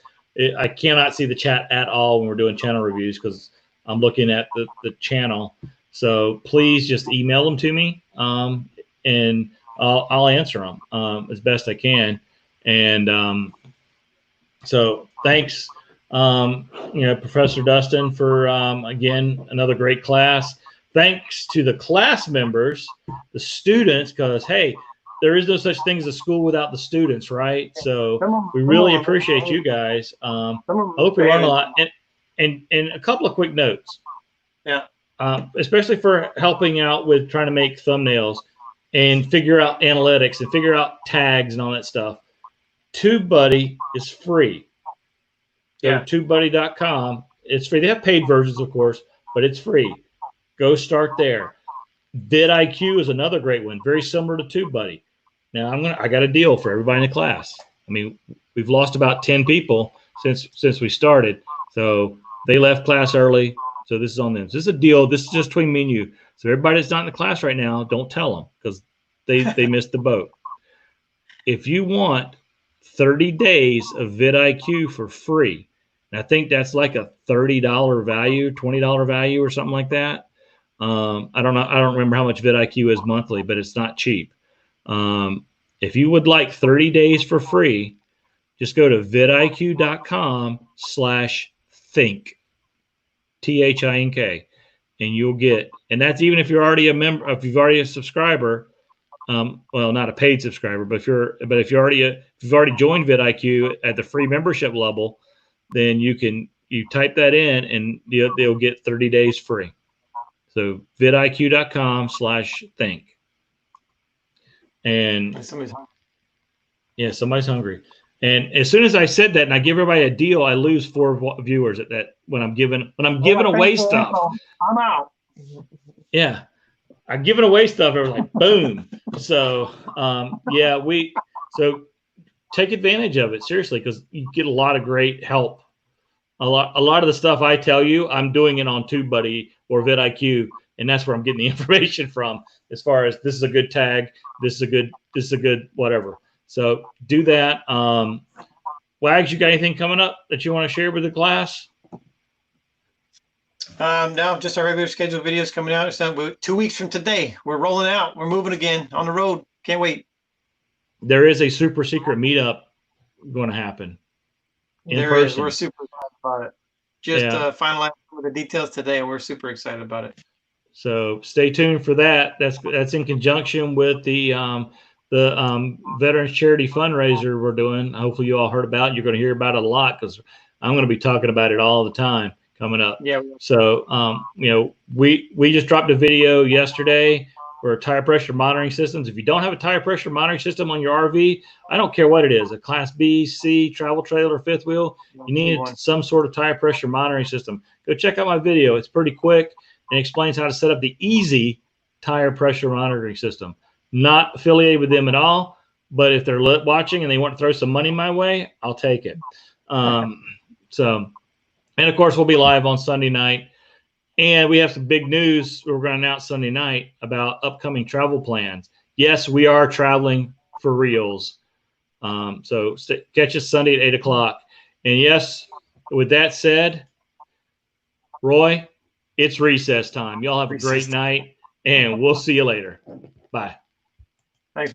I cannot see the chat at all when we're doing channel reviews because I'm looking at the channel. So please just email them to me, and I'll answer them as best I can. And so thanks, Professor Dustin, for again another great class. Thanks to the class members, the students, because hey, there is no such thing as a school without the students, right? So we really appreciate you guys. I hope you learn a lot. And a couple of quick notes. Yeah. Especially for helping out with trying to make thumbnails and figure out analytics and figure out tags and all that stuff. TubeBuddy is free. Go to TubeBuddy.com. It's free. They have paid versions, of course, but it's free. Go start there. vidIQ is another great one, very similar to TubeBuddy. Now I got a deal for everybody in the class. I mean, we've lost about 10 people since we started. So they left class early. So this is on them. So this is a deal. This is just between me and you. So everybody that's not in the class right now, don't tell them because they missed the boat. If you want 30 days of vidIQ for free, and I think that's like a $30 value, $20 value or something like that. I don't know. I don't remember how much vidIQ is monthly, but it's not cheap. If you would like 30 days for free, just go to vidiq.com/think, THINK, and you'll get, and that's even if you're already a member, if you've already a subscriber, well, not a paid subscriber, but if you've already joined vidIQ at the free membership level, then you type that in and they'll get 30 days free. So vidiq.com/think. And somebody's hungry. And as soon as I said that and I give everybody a deal, I lose 4 viewers at that when I'm giving away stuff. I'm out. Yeah. I'm giving away stuff. It was like boom. So so take advantage of it seriously because you get a lot of great help. A lot of the stuff I tell you, I'm doing it on TubeBuddy or vidIQ, and that's where I'm getting the information from. As far as this is a good tag, this is a good whatever. So do that. Wags, you got anything coming up that you want to share with the class? No, just our regular scheduled videos coming out. It's 2 weeks from today. We're rolling out. We're moving again on the road. Can't wait. There is a super secret meetup going to happen. There is. We're super excited about it. Just finalizing the details today, and we're super excited about it. So stay tuned for that. That's in conjunction with the Veterans Charity fundraiser we're doing. Hopefully you all heard about it. You're going to hear about it a lot because I'm going to be talking about it all the time coming up. Yeah. So, we just dropped a video yesterday for tire pressure monitoring systems. If you don't have a tire pressure monitoring system on your RV, I don't care what it is, a Class B, C, travel trailer, fifth wheel, you need some sort of tire pressure monitoring system. Go check out my video. It's pretty quick and explains how to set up the easy tire pressure monitoring system. Not affiliated with them at all, but if they're watching and they want to throw some money my way, I'll take it. And of course, we'll be live on Sunday night. And we have some big news we're going to announce Sunday night about upcoming travel plans. Yes, we are traveling for reals. So catch us Sunday at 8 o'clock. And yes, with that said, Roy, it's recess time. Y'all have a great night, and we'll see you later. Bye. Thanks.